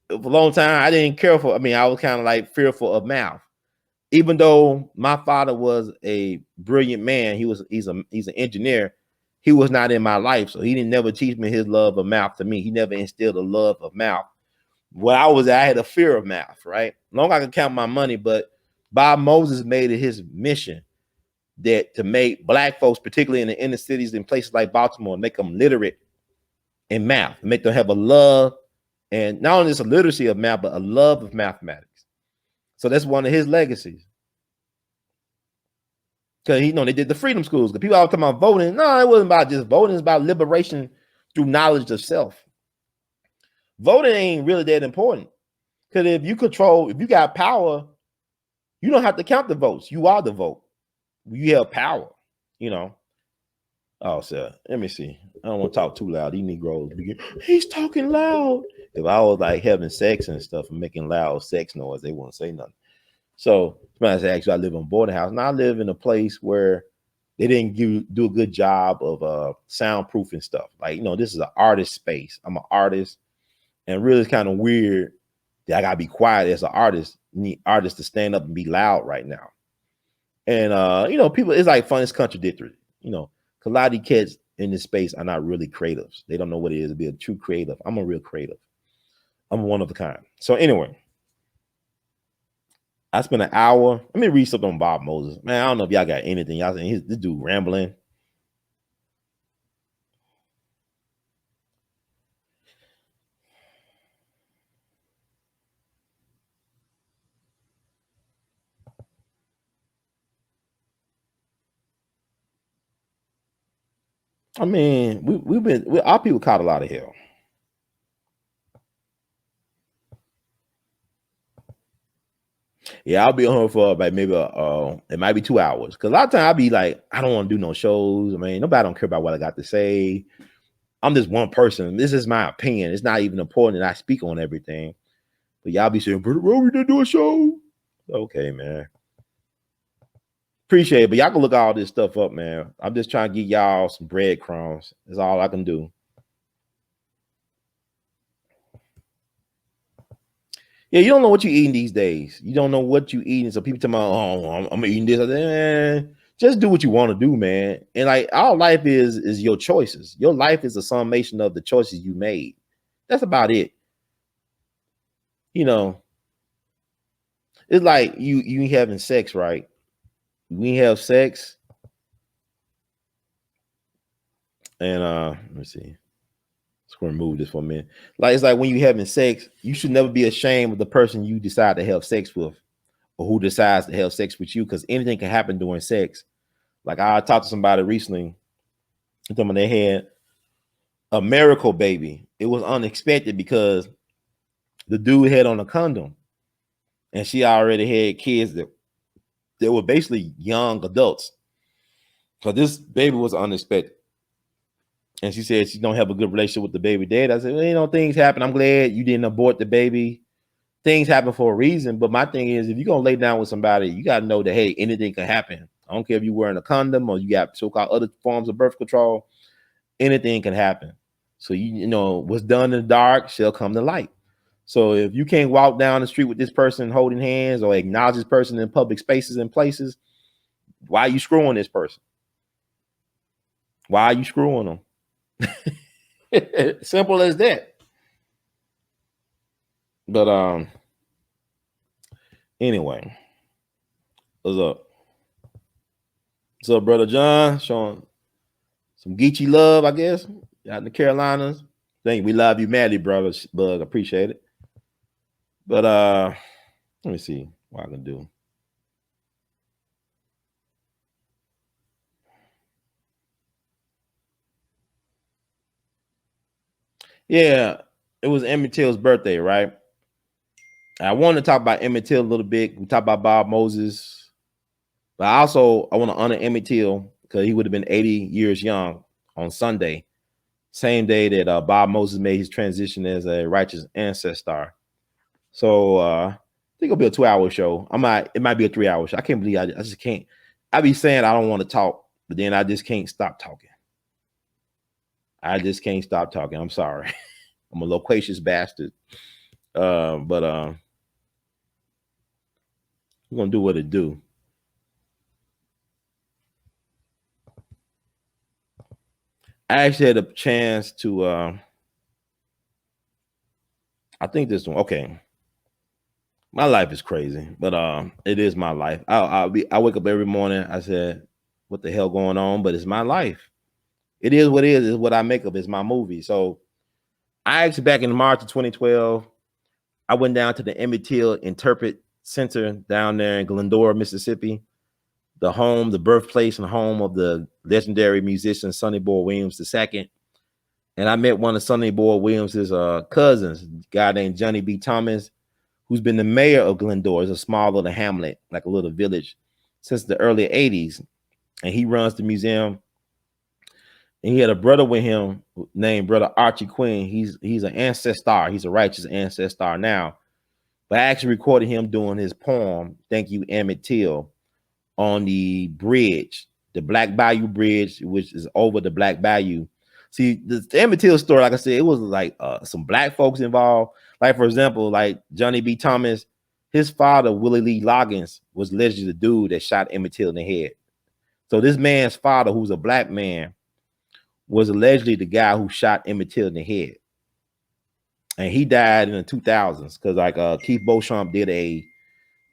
for a long time, I didn't care for, I mean, I was kind of like fearful of math. Even though my father was a brilliant man, he's an engineer, he was not in my life. So he didn't never teach me his love of math to me. He never instilled a love of math. When I had a fear of math, right? Long I could count my money, but Bob Moses made it his mission that to make black folks, particularly in the inner cities and places like Baltimore, make them literate in math, make them have a love, and not only just a literacy of math, but a love of mathematics. So that's one of his legacies. Because, you know, they did the freedom schools. The people all talking about voting. No, it wasn't about just voting. It's about liberation through knowledge of self. Voting ain't really that important. Because if you got power, you don't have to count the votes. You are the vote. You have power, you know. Oh, sir, let me see. I don't want to talk too loud. These Negroes begin, he's talking loud. If I was like having sex and stuff and making loud sex noise, they wouldn't say nothing. So, actually, I live in a boarding house. Now I live in a place where they didn't do a good job of soundproofing stuff. Like, you know, this is an artist space. I'm an artist. And really, it's kind of weird that I gotta be quiet as an artist. You need artists to stand up and be loud right now. And you know, people, it's like fun, it's contradictory. You know, because a lot of these kids in this space are not really creatives. They don't know what it is to be a true creative. I'm a real creative. I'm one of a kind. So anyway, I spent an hour. Let me read something on Bob Moses. Man, I don't know if y'all got anything. Y'all saying this dude rambling. I mean, our people caught a lot of hell. Yeah, I'll be on her for like maybe it might be 2 hours. Cause a lot of times I'll be like, I don't want to do no shows. I mean, nobody don't care about what I got to say. I'm just one person. This is my opinion. It's not even important that I speak on everything. But y'all be saying, bro, we didn't do a show. Okay, man. Appreciate it. But y'all can look all this stuff up, man. I'm just trying to give y'all some breadcrumbs. That's all I can do. Yeah, you don't know what you're eating these days. You don't know what you're eating. So people tell me, oh, I'm eating this. Man, just do what you want to do, man. And like our life is your choices. Your life is a summation of the choices you made. That's about it. You know, it's like you having sex, right? We have sex, and let me see. Let's remove this for a minute. Like it's like when you having sex, you should never be ashamed of the person you decide to have sex with, or who decides to have sex with you, because anything can happen during sex. Like I talked to somebody recently, when they had a miracle baby. It was unexpected because the dude had on a condom, and she already had kids that were basically young adults. So this baby was unexpected. And she said she don't have a good relationship with the baby dad. I said, well, you know, things happen. I'm glad you didn't abort the baby. Things happen for a reason. But my thing is, if you're going to lay down with somebody, you got to know that, hey, anything can happen. I don't care if you're wearing a condom or you got so-called other forms of birth control. Anything can happen. So, you know, what's done in the dark shall come to light. So if you can't walk down the street with this person holding hands or acknowledge this person in public spaces and places, Why are you screwing this person? Why are you screwing them? Simple as that. But anyway, what's up? What's up, brother John? Showing some Geechee love, I guess, out in the Carolinas. Thank you. We love you madly, brother Bug. Appreciate it. But let me see what I can do. Yeah, it was Emmett Till's birthday, right? I want to talk about Emmett Till a little bit. We talk about Bob Moses, but I want to honor Emmett Till because he would have been 80 years young on Sunday, same day that Bob Moses made his transition as a righteous ancestor. So I think it'll be a 2-hour show. It might be a 3-hour show. I can't believe I just can't. I be saying I don't want to talk, but then I just can't stop talking. I just can't stop talking. I'm sorry. I'm a loquacious bastard. But we're gonna do what it do. I actually had a chance to I think this one, okay. My life is crazy, but it is my life. I wake up every morning. I said, what the hell going on? But it's my life. It is what it is. It's what I make of. It's my movie. So I actually, back in March of 2012, I went down to the Emmett Till Interpret Center down there in Glendora, Mississippi, the birthplace and home of the legendary musician Sonny Boy Williams II. And I met one of Sonny Boy Williams's cousins, a guy named Johnny B. Thomas, who's been the mayor of Glendora. It's a small little hamlet, like a little village, since the early 80s. And he runs the museum. And he had a brother with him named Brother Archie Quinn. He's an ancestor. He's a righteous ancestor now. But I actually recorded him doing his poem, Thank You, Emmett Till, on the bridge, the Black Bayou Bridge, which is over the Black Bayou. See, the Emmett Till story, like I said, it was like some black folks involved. Like, for example, like Johnny B. Thomas, his father, Willie Lee Loggins, was allegedly the dude that shot Emmett Till in the head. So this man's father, who's a black man, was allegedly the guy who shot Emmett Till in the head. And he died in the 2000s because like Keith Beauchamp did a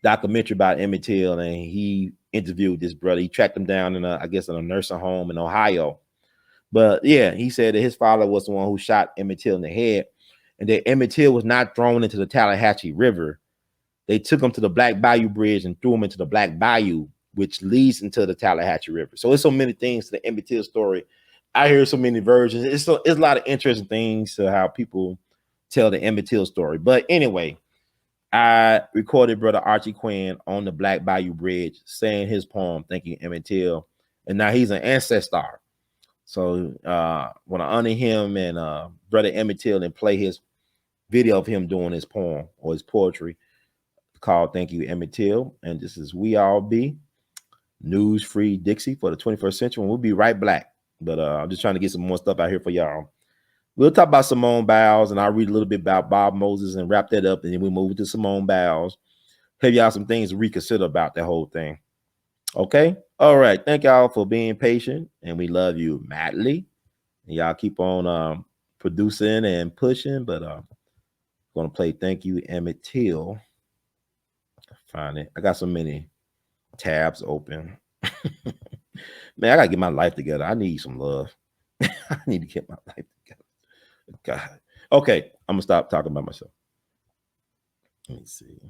documentary about Emmett Till, and he interviewed this brother. He tracked him down in I guess in a nursing home in Ohio. But yeah, he said that his father was the one who shot Emmett Till in the head, and that Emmett Till was not thrown into the Tallahatchie River. They took him to the Black Bayou Bridge and threw him into the Black Bayou, which leads into the Tallahatchie River. So there's so many things to the Emmett Till story. I hear so many versions. It's a lot of interesting things to how people tell the Emmett Till story. But anyway, I recorded Brother Archie Quinn on the Black Bayou Bridge saying his poem, Thank You, Emmett Till. And now he's an ancestor. So want to honor him and Brother Emmett Till and play his video of him doing his poem or his poetry called Thank You, Emmett Till. And this is We All Be News Free Dixie for the 21st century. And we'll be right back. But I'm just trying to get some more stuff out here for y'all. We'll talk about Simone Biles, and I'll read a little bit about Bob Moses and wrap that up, and then we'll move to Simone Biles. Have y'all some things to reconsider about that whole thing. Okay? All right. Thank y'all for being patient, and we love you madly. And y'all keep on producing and pushing, but I'm going to play Thank You, Emmett Till. Find it. I got so many tabs open. Man, I got to get my life together. I need some love. I need to get my life together. God. Okay, I'm gonna stop talking about myself. Let me see.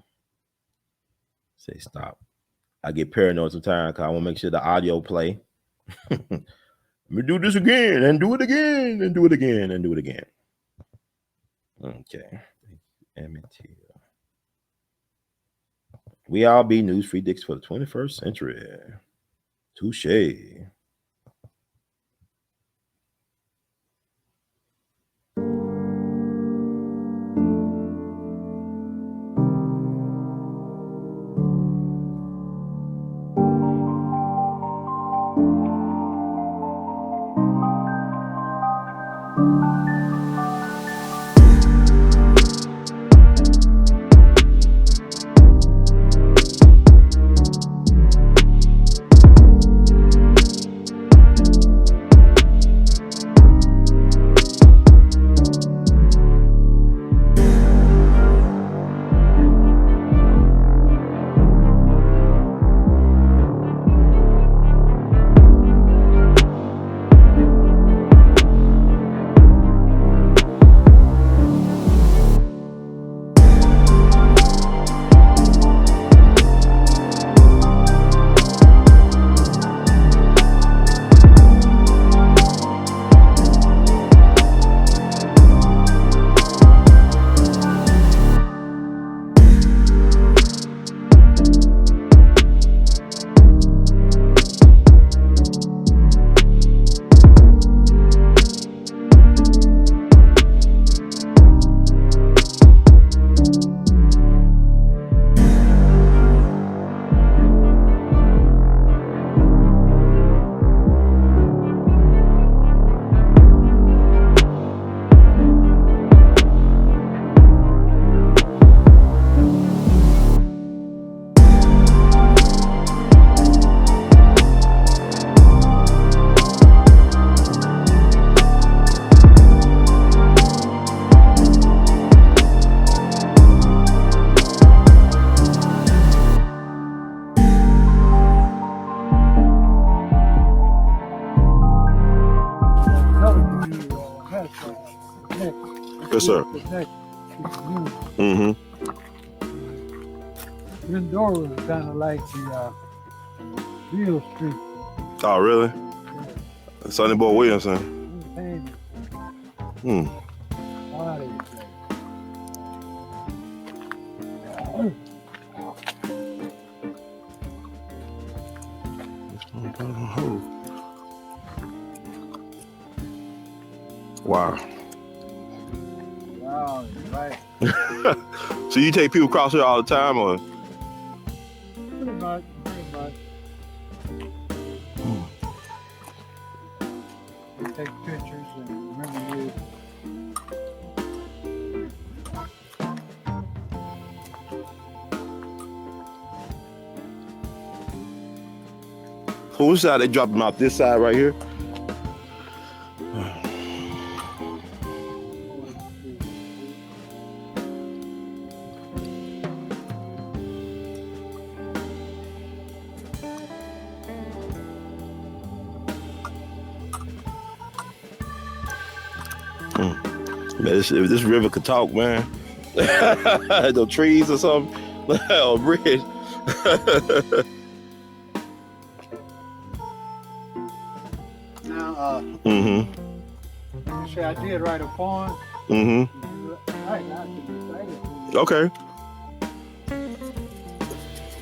Say stop. I get paranoid sometimes because I want to make sure the audio play. Let me do this again and do it again and do it again and do it again. Okay. Emmett Till. We all be news free dicks for the 21st century. Touche. connect. Yes, sir. Connect to community. Mm-hmm. Glendora is kind of like the Beale Street. Oh, really? Yeah. Sonny Boy Williamson. Entertainment. Hmm. Party place. Wow. Wow, right. So you take people across here all the time, or? Pretty much. We take pictures and remember you. Whose side they drop them off? This side right here. Man, this river could talk, man. The trees or something, or a bridge. Now, Mm-hmm. you say I did write a poem. Mm-hmm. Right, I can recite it. Okay.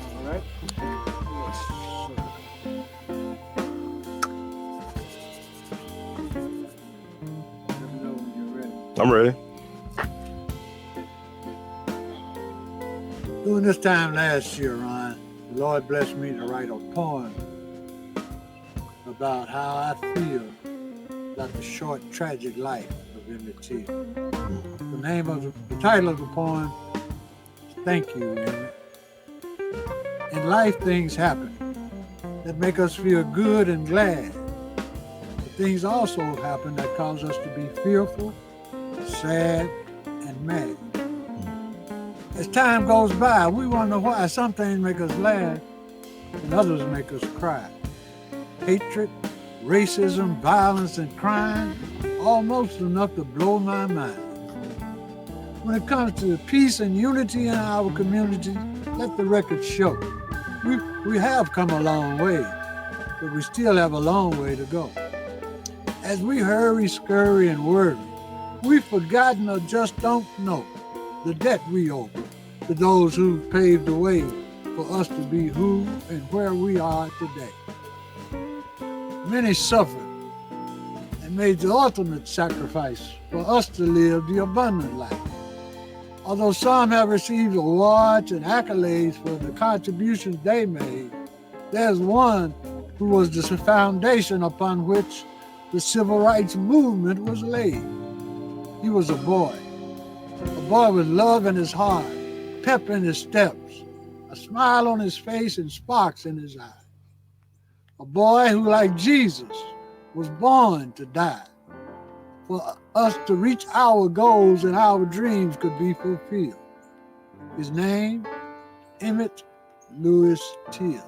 All right. Let me know when you're ready. I'm ready. During this time last year, Ron, the Lord blessed me to write a poem about how I feel about the short, tragic life of Emmett. The title of the poem is Thank You, Emmett. In life, things happen that make us feel good and glad. But things also happen that cause us to be fearful, sad, and mad. As time goes by, we wonder why some things make us laugh and others make us cry. Hatred, racism, violence, and crime, almost enough to blow my mind. When it comes to peace and unity in our community, let the record show. We have come a long way, but we still have a long way to go. As we hurry, scurry, and worry, we've forgotten or just don't know the debt we owe to those who paved the way for us to be who and where we are today. Many suffered and made the ultimate sacrifice for us to live the abundant life. Although some have received awards and accolades for the contributions they made, there's one who was the foundation upon which the civil rights movement was laid. He was a boy with love in his heart, pep in his steps, a smile on his face and sparks in his eyes. A boy who, like Jesus, was born to die, for us to reach our goals and our dreams could be fulfilled. His name, Emmett Louis Till.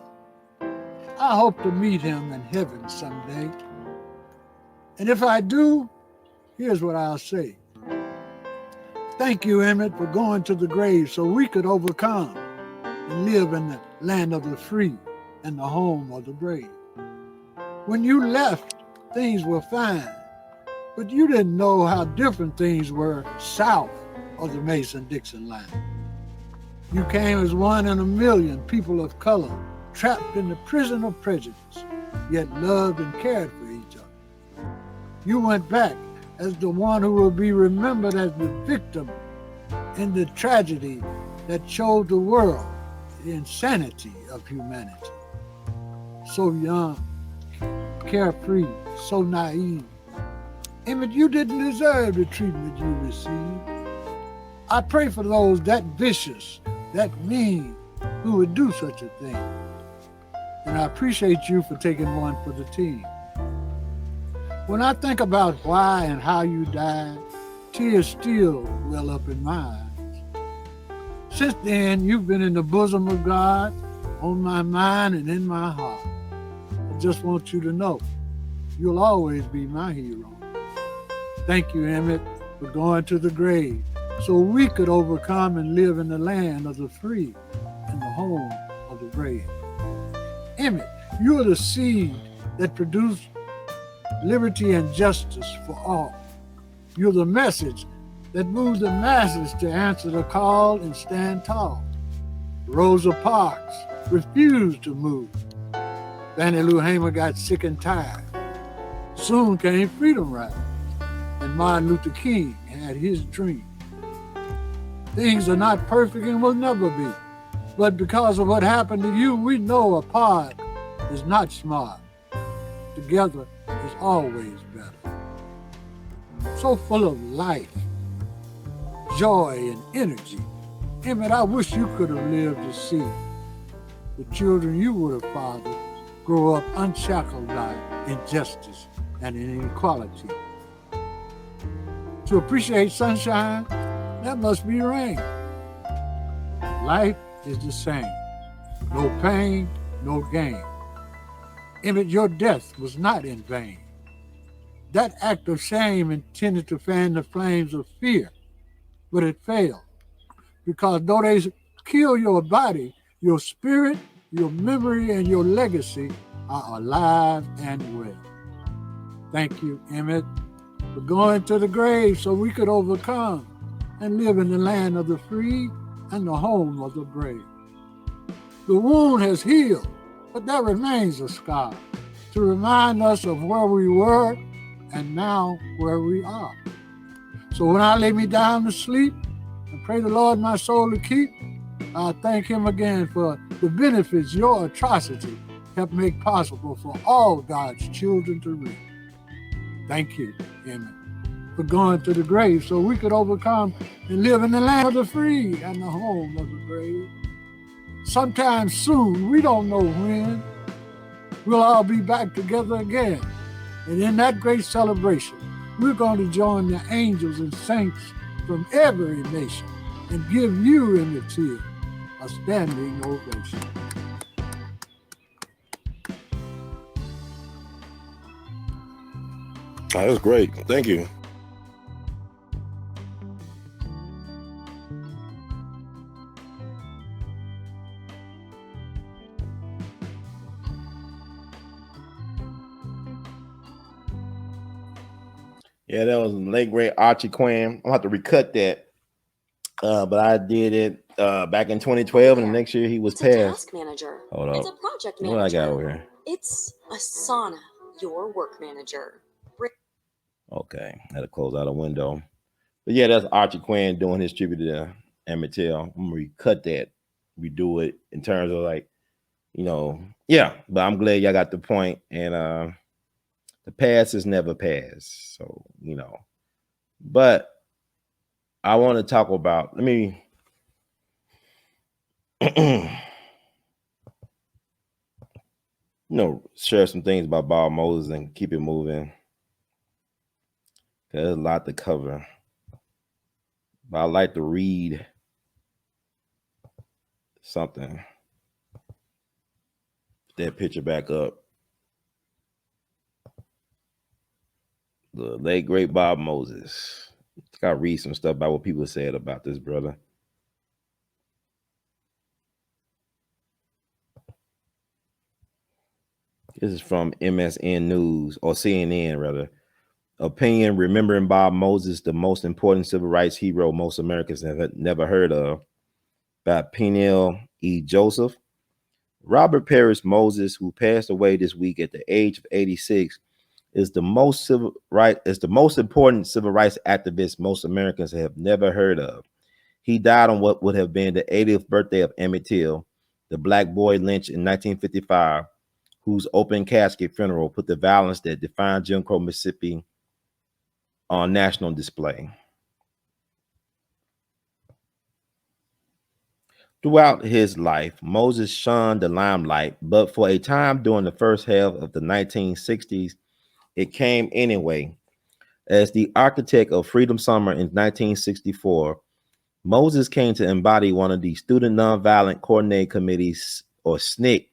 I hope to meet him in heaven someday. And if I do, here's what I'll say. Thank you, Emmett, for going to the grave so we could overcome and live in the land of the free and the home of the brave. When you left, things were fine, but you didn't know how different things were south of the Mason-Dixon line. You came as one in a million people of color, trapped in the prison of prejudice, yet loved and cared for each other. You went back as the one who will be remembered as the victim in the tragedy that showed the world the insanity of humanity. So young, carefree, so naive. Emmett, you didn't deserve the treatment you received. I pray for those that vicious, that mean, who would do such a thing. And I appreciate you for taking one for the team. When I think about why and how you died, tears still well up in my eyes. Since then, you've been in the bosom of God, on my mind and in my heart. I just want you to know, you'll always be my hero. Thank you, Emmett, for for going to the grave so we could overcome and live in the land of the free and the home of the brave. Emmett, you are the seed that produced liberty and justice for all. You're the message that moved the masses to answer the call and stand tall. Rosa Parks refused to move. Fannie Lou Hamer got sick and tired. Soon came Freedom Riders, and Martin Luther King had his dream. Things are not perfect and will never be, but because of what happened to you, we know apart is not smart. Together is always better. So full of life, joy, and energy. Emmett, I wish you could have lived to see the children you would have fathered grow up unshackled by injustice and inequality. To appreciate sunshine, that must be rain. Life is the same. No pain, no gain. Emmett, your death was not in vain. That act of shame intended to fan the flames of fear, but it failed. Because though they kill your body, your spirit, your memory, and your legacy are alive and well. Thank you, Emmett, for going to the grave so we could overcome and live in the land of the free and the home of the brave. The wound has healed, but there remains a scar to remind us of where we were and now where we are. So when I lay me down to sleep and pray the Lord my soul to keep, I thank him again for the benefits your atrocity helped make possible for all God's children to reap. Thank you, Emmett, for going to the grave so we could overcome and live in the land of the free and the home of the brave. Sometime soon, we don't know when, we'll all be back together again. And in that great celebration, we're going to join the angels and saints from every nation and give you, Emmett Till, a standing ovation. That was great. Thank you. Yeah, that was late great Archie Quinn. I'll have to recut that. But I did it back in 2012, and the next year he was It's passed. a task manager. Hold up. It's a project What I got manager. over here? It's Asana, your work manager. Okay, I had to close out a window. But yeah, that's Archie Quinn doing his tribute to Emmett Till. I'm gonna recut that, redo it in terms of like, yeah. But I'm glad y'all got the point. And the past is never past. So, But I want to talk about, let me share some things about Bob Moses and keep it moving. There's a lot to cover. But I like to read something. Put that picture back up. The late great Bob Moses. I gotta read some stuff about what people said about this brother. This is from MSN News, or CNN rather. Opinion remembering Bob Moses, the most important civil rights hero most Americans have never heard of, by Peniel E. Joseph. Robert Parrish Moses, who passed away this week at the age of 86, is the most important civil rights activist most Americans have never heard of. He died on what would have been the 80th birthday of Emmett Till, the black boy lynched in 1955, whose open casket funeral put the violence that defined Jim Crow Mississippi on national display. Throughout his life, Moses shunned the limelight, but for a time during the first half of the 1960s, it came anyway. As the architect of Freedom Summer in 1964, Moses came to embody one of the Student Nonviolent Coordinating Committee's, or SNCC,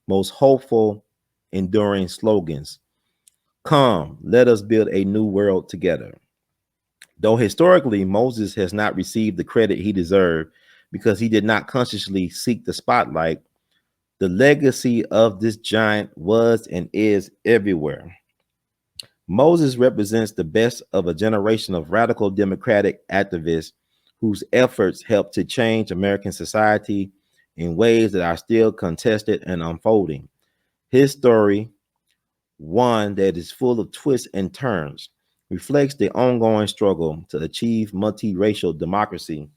most hopeful, enduring slogans. Come, let us build a new world together. Though historically Moses has not received the credit he deserved because he did not consciously seek the spotlight, the legacy of this giant was and is everywhere. Moses represents the best of a generation of radical democratic activists whose efforts helped to change American society in ways that are still contested and unfolding. His story, one that is full of twists and turns, reflects the ongoing struggle to achieve multiracial democracy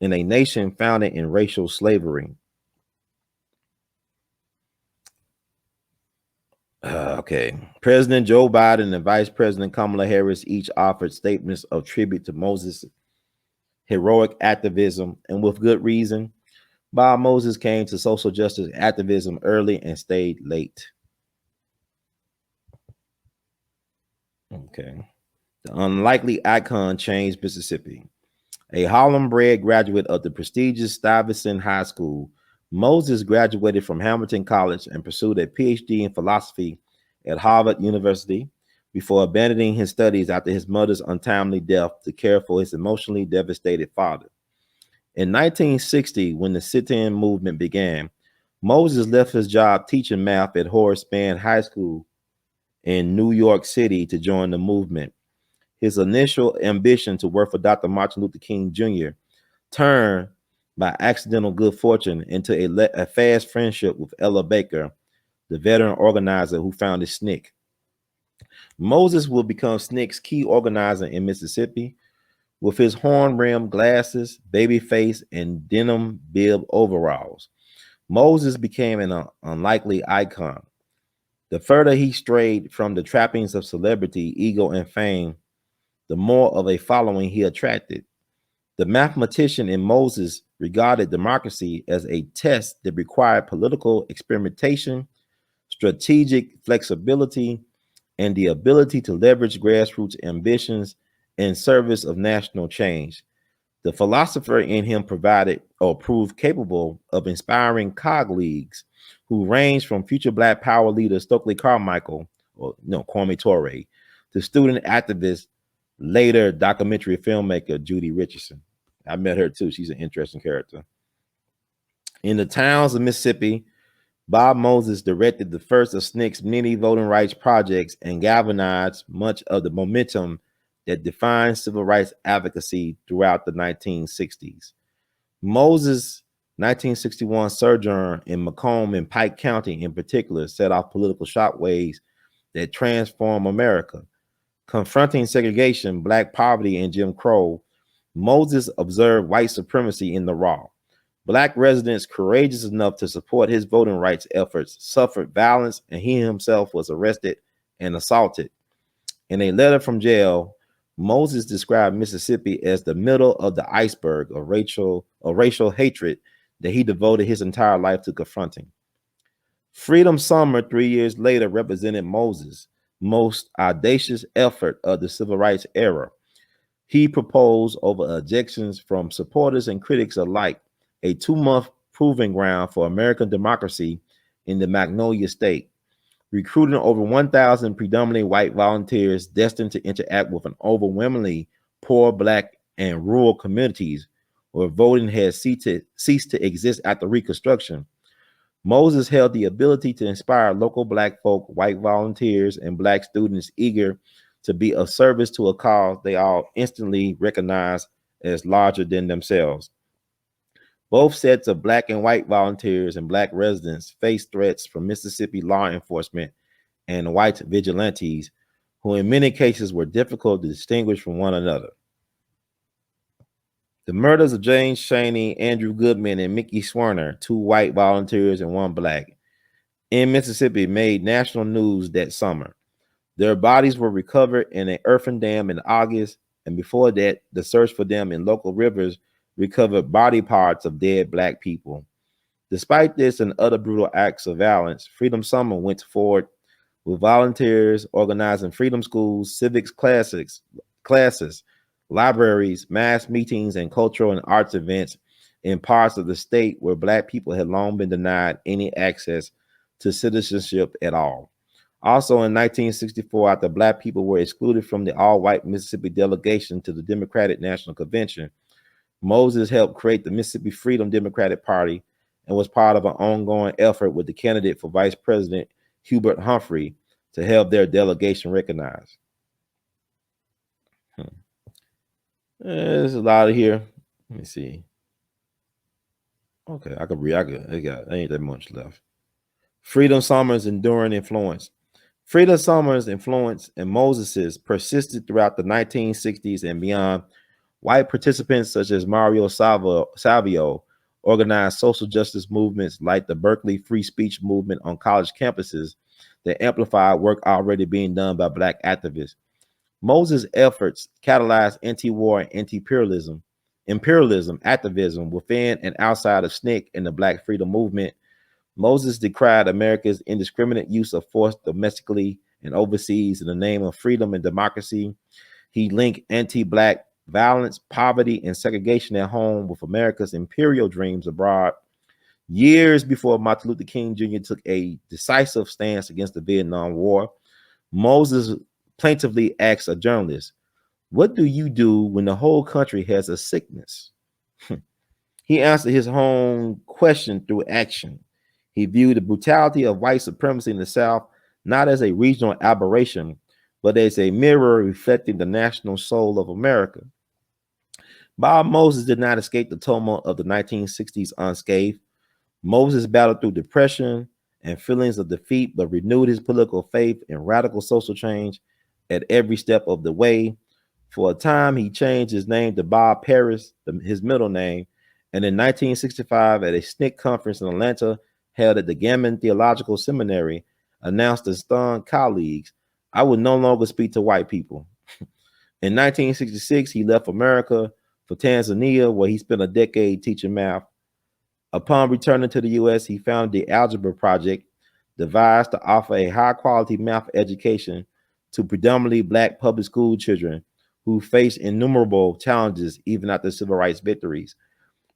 in a nation founded in racial slavery. Okay. President Joe Biden and Vice President Kamala Harris each offered statements of tribute to Moses' heroic activism, and with good reason. Bob Moses came to social justice activism early and stayed late. Okay. The unlikely icon changed Mississippi. A Harlem-bred graduate of the prestigious Stuyvesant High School, Moses graduated from Hamilton College and pursued a PhD in philosophy at Harvard University before abandoning his studies after his mother's untimely death to care for his emotionally devastated father. In 1960, when the sit-in movement began, Moses left his job teaching math at Horace Mann High School in New York City to join the movement. His initial ambition to work for Dr. Martin Luther King Jr. turned by accidental good fortune into a fast friendship with Ella Baker, the veteran organizer who founded SNCC. Moses will become SNCC's key organizer in Mississippi. With his horn-rimmed glasses, baby face, and denim bib overalls, Moses became an unlikely icon. The further he strayed from the trappings of celebrity, ego, and fame, the more of a following he attracted. The mathematician in Moses regarded democracy as a test that required political experimentation, strategic flexibility, and the ability to leverage grassroots ambitions in service of national change. The philosopher in him proved capable of inspiring colleagues who ranged from future Black Power leader Stokely Carmichael, or Kwame Ture, to student activist, later documentary filmmaker Judy Richardson. I met her too. She's an interesting character. In the towns of Mississippi, Bob Moses directed the first of SNCC's many voting rights projects and galvanized much of the momentum that defined civil rights advocacy throughout the 1960s. Moses' 1961 sojourn in Macomb and Pike County in particular set off political shockwaves that transformed America. Confronting segregation, Black poverty, and Jim Crow, Moses observed white supremacy in the raw. Black residents courageous enough to support his voting rights efforts suffered violence, and he himself was arrested and assaulted. In a letter from jail, Moses described Mississippi as the middle of the iceberg of racial hatred that he devoted his entire life to confronting. Freedom Summer 3 years later represented Moses' most audacious effort of the civil rights era. He proposed, over objections from supporters and critics alike, a 2-month proving ground for American democracy in the Magnolia State, recruiting over 1,000 predominantly white volunteers destined to interact with an overwhelmingly poor Black and rural communities where voting had ceased to exist after Reconstruction. Moses held the ability to inspire local Black folk, white volunteers, and Black students eager to be of service to a cause they all instantly recognized as larger than themselves. Both sets of Black and white volunteers and Black residents faced threats from Mississippi law enforcement and white vigilantes, who in many cases were difficult to distinguish from one another. The murders of James Chaney, Andrew Goodman, and Mickey Swerner, 2 white volunteers and 1 Black, in Mississippi made national news that summer. Their bodies were recovered in an earthen dam in August, and before that, the search for them in local rivers recovered body parts of dead Black people. Despite this and other brutal acts of violence, Freedom Summer went forward with volunteers organizing freedom schools, civics classes, libraries, mass meetings, and cultural and arts events in parts of the state where Black people had long been denied any access to citizenship at all. Also in 1964, after black people were excluded from the all-white Mississippi delegation to the Democratic National Convention, Moses helped create the Mississippi Freedom Democratic Party and was part of an ongoing effort with the candidate for Vice President Hubert Humphrey to have their delegation recognized. There's a lot of here. Let me see. Okay, I could read. I ain't that much left. Freedom Summer's enduring influence. Freedom Summer's influence and Moses's persisted throughout the 1960s and beyond. White participants such as Mario Savio organized social justice movements like the Berkeley Free Speech Movement on college campuses that amplified work already being done by black activists. Moses' efforts catalyzed anti-war and anti-imperialism activism within and outside of SNCC and the Black Freedom Movement. Moses decried America's indiscriminate use of force domestically and overseas in the name of freedom and democracy. He linked anti-black violence, poverty, and segregation at home with America's imperial dreams abroad. Years before Martin Luther King Jr. took a decisive stance against the Vietnam War, Moses plaintively asked a journalist, "What do you do when the whole country has a sickness?" He answered his own question through action. He viewed the brutality of white supremacy in the South not as a regional aberration, but as a mirror reflecting the national soul of America. Bob Moses did not escape the turmoil of the 1960s unscathed. Moses battled through depression and feelings of defeat, but renewed his political faith in radical social change at every step of the way. For a time, he changed his name to Bob Paris, his middle name, and in 1965, at a SNCC conference in Atlanta held at the Gammon Theological Seminary, announced to stunned colleagues, "I would no longer speak to white people." In 1966, he left America for Tanzania, where he spent a decade teaching math. Upon returning to the U.S., he founded the Algebra Project, devised to offer a high-quality math education to predominantly black public school children who face innumerable challenges even after civil rights victories.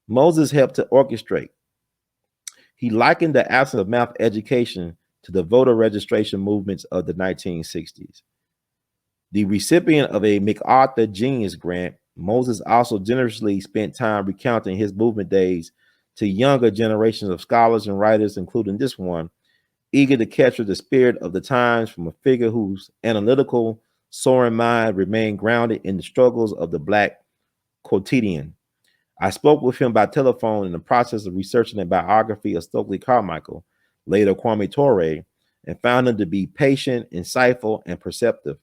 Moses helped to orchestrate. He likened the absence of math education to the voter registration movements of the 1960s. The recipient of a MacArthur Genius Grant, Moses also generously spent time recounting his movement days to younger generations of scholars and writers, including this one, eager to capture the spirit of the times from a figure whose analytical, soaring mind remained grounded in the struggles of the Black quotidian. I spoke with him by telephone in the process of researching a biography of Stokely Carmichael, later Kwame Ture, and found him to be patient, insightful, and perceptive.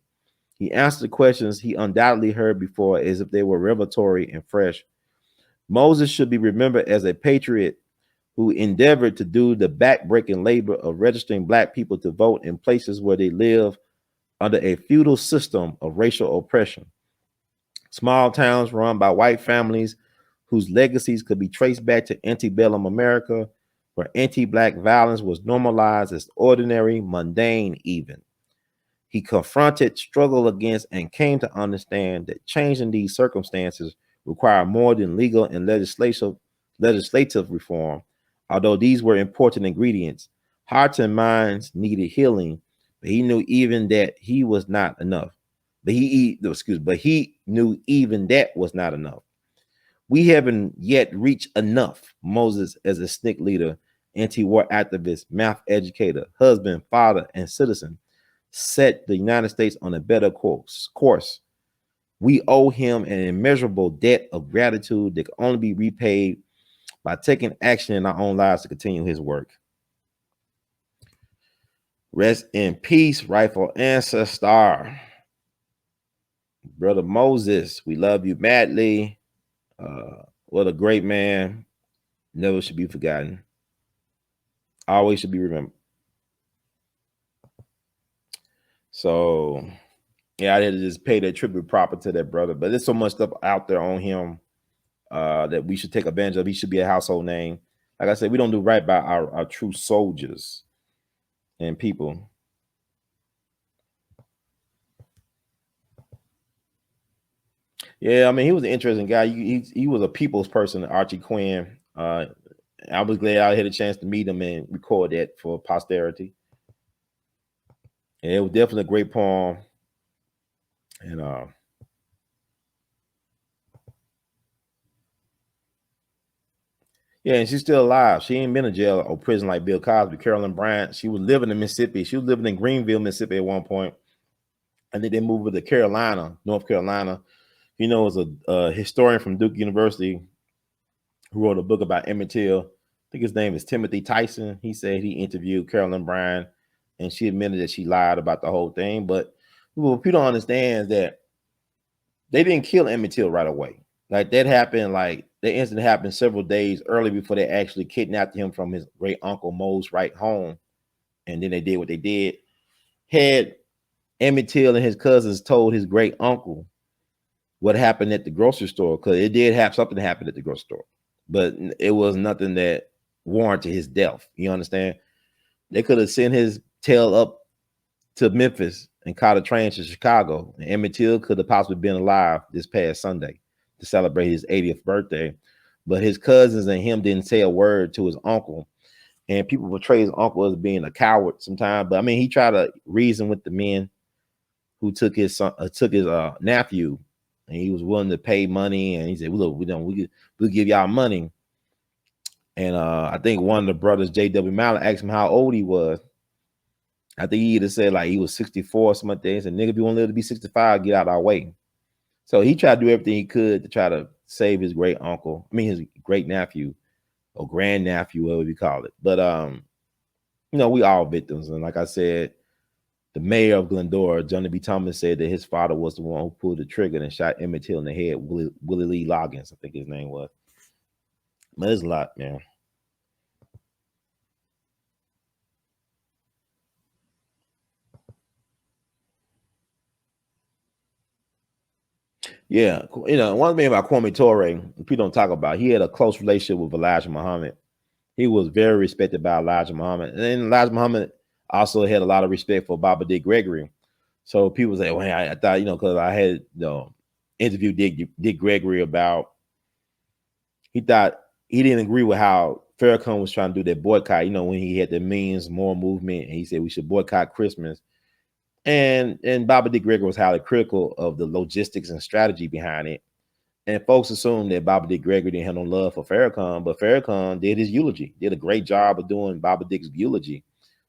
He answered the questions he undoubtedly heard before as if they were revelatory and fresh. Moses should be remembered as a patriot who endeavored to do the backbreaking labor of registering black people to vote in places where they live under a feudal system of racial oppression. Small towns run by white families whose legacies could be traced back to antebellum America, where anti-black violence was normalized as ordinary, mundane even. He confronted, struggled against, and came to understand that changing these circumstances required more than legal and legislative reform. Although these were important ingredients, hearts and minds needed healing, but he knew even that he was not enough. But he knew even that was not enough. We haven't yet reached enough. Moses, as a SNCC leader, anti-war activist, math educator, husband, father, and citizen, set the United States on a better course. We owe him an immeasurable debt of gratitude that can only be repaid by taking action in our own lives to continue his work. Rest in peace, rightful ancestor. Brother Moses, we love you madly. What a great man. Never should be forgotten. Always should be remembered. So, yeah, I had to just pay that tribute proper to that brother. But there's so much stuff out there on him that we should take advantage of. He should be a household name. Like I said, we don't do right by our true soldiers and people. Yeah, I mean, he was an interesting guy. He was a people's person, Archie Quinn. I was glad I had a chance to meet him and record that for posterity. And it was definitely a great poem. And yeah, and she's still alive. She ain't been in jail or prison like Bill Cosby. Carolyn Bryant, she was living in Mississippi. She was living in Greenville, Mississippi at one point. And then they moved her to Carolina, North Carolina. You know, is a historian from Duke University who wrote a book about Emmett Till. I think his name is Timothy Tyson. He said he interviewed Carolyn Bryant, and she admitted that she lied about the whole thing. But what people don't understand is that they didn't kill Emmett Till right away. Like that happened, like the incident happened several days early before they actually kidnapped him from his great uncle Mo's right home. And then they did what they did. Had Emmett Till and his cousins told his great uncle what happened at the grocery store, because it did have something happen at the grocery store, but it was nothing that warranted his death. You understand? They could have sent his tail up to Memphis and caught a train to Chicago. And Emmett Till could have possibly been alive this past Sunday to celebrate his 80th birthday. But his cousins and him didn't say a word to his uncle. And people portray his uncle as being a coward sometimes. But I mean, he tried to reason with the men who took his son, nephew, and he was willing to pay money. And he said, "Well, look, we'll give y'all money." And I think one of the brothers, J.W. Mallon, asked him how old he was. I think he either said like he was 64 or something like that. He said, "Nigga, if you want to live to be 65, get out of our way." So he tried to do everything he could to try to save his great uncle. I mean, his great nephew or grand nephew, whatever you call it. But you know, we all victims. And like I said, the mayor of Glendora, Johnny B. Thomas, said that his father was the one who pulled the trigger and shot Emmett Till in the head. Willie Lee Loggins, I think his name was. But there's a lot, man. Yeah, you know, one thing about Kwame Ture, people don't talk about, he had a close relationship with Elijah Muhammad. He was very respected by Elijah Muhammad. And then Elijah Muhammad also had a lot of respect for Baba Dick Gregory. So people say, well, I thought, you know, because I had interviewed Dick Gregory about, he thought he didn't agree with how Farrakhan was trying to do that boycott, you know, when he had the Millions More movement, and he said we should boycott Christmas. And Baba Dick Gregory was highly critical of the logistics and strategy behind it. And folks assumed that Baba Dick Gregory didn't have no love for Farrakhan, but Farrakhan did his eulogy, did a great job of doing Baba Dick's eulogy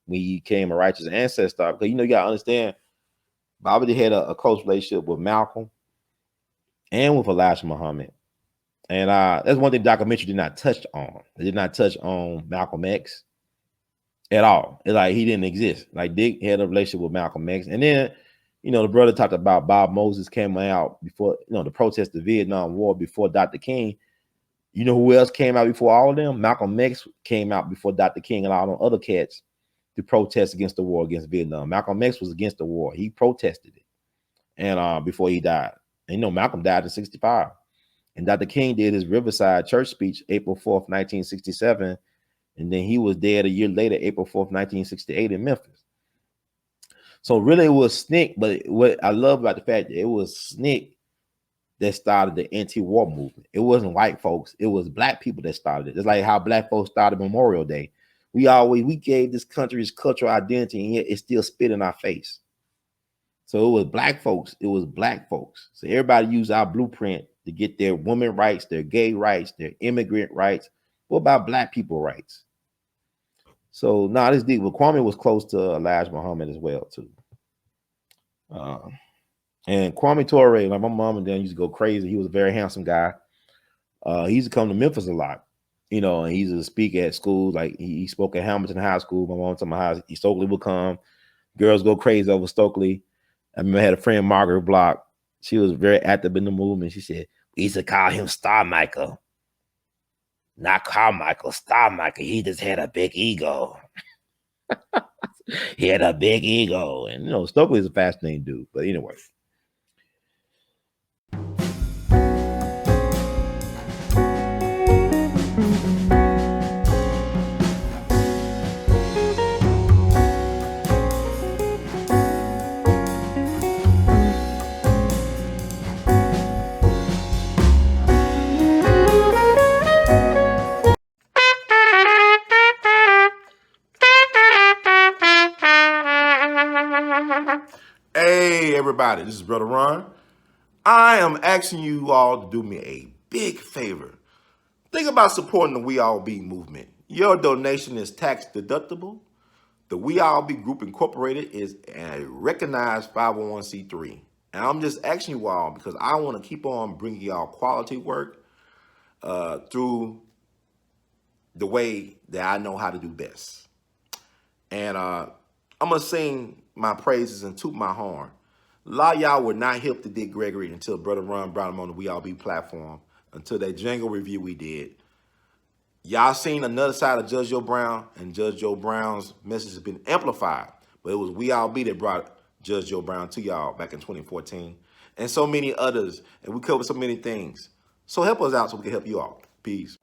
when he became a righteous ancestor. Because, you know, you got to understand, Baba Dick had a close relationship with Malcolm and with Elijah Muhammad. And that's one thing the documentary did not touch on. It did not touch on Malcolm X at all. It's like he didn't exist. Like Dick had a relationship with Malcolm X. And then, you know, the brother talked about Bob Moses came out before, you know, to protest the Vietnam War before Dr. King. You know who else came out before all of them? Malcolm X came out before Dr. King and all them other cats to protest against the war against Vietnam. Malcolm X was against the war. He protested it. And before he died. And, you know, Malcolm died in 65. And Dr. King did his Riverside church speech April 4th, 1967. And then he was dead a year later, April 4th, 1968 in Memphis. So really it was SNCC, but what I love about the fact that it was SNCC that started the anti-war movement. It wasn't white folks. It was black people that started it. It's like how black folks started Memorial Day. We gave this country its cultural identity, and yet it still spit in our face. So it was black folks. It was black folks. So everybody used our blueprint to get their women rights, their gay rights, their immigrant rights. What about black people rights? So now this deep. But Kwame was close to Elijah Muhammad as well too. And Kwame Ture, like my mom and dad used to go crazy. He was a very handsome guy. He used to come to Memphis a lot, you know, and he used to speak at schools. Like he spoke at Hamilton High School. My mom told me how Stokely would come. Girls go crazy over Stokely. I remember I had a friend, Margaret Block. She was very active in the movement. She said, we used to call him Star Michael. Not Carmichael, Star Michael. He just had a big ego. He had a big ego. And, you know, Stokely is a fascinating dude. But anyway. everybody. This is Brother Ron. I am asking you all to do me a big favor. Think about supporting the We All Be movement. Your donation is tax deductible. The We All Be Group Incorporated is a recognized 501c3. And I'm just asking you all because I want to keep on bringing y'all quality work through the way that I know how to do best. And I'm going to sing my praises and toot my horn. A lot of y'all were not hip to Dick Gregory until Brother Ron brought him on the We All Be platform, until that jingle review we did. Y'all seen another side of Judge Joe Brown, and Judge Joe Brown's message has been amplified. But it was We All Be that brought Judge Joe Brown to y'all back in 2014. And so many others. And we covered so many things. So help us out so we can help you all. Peace.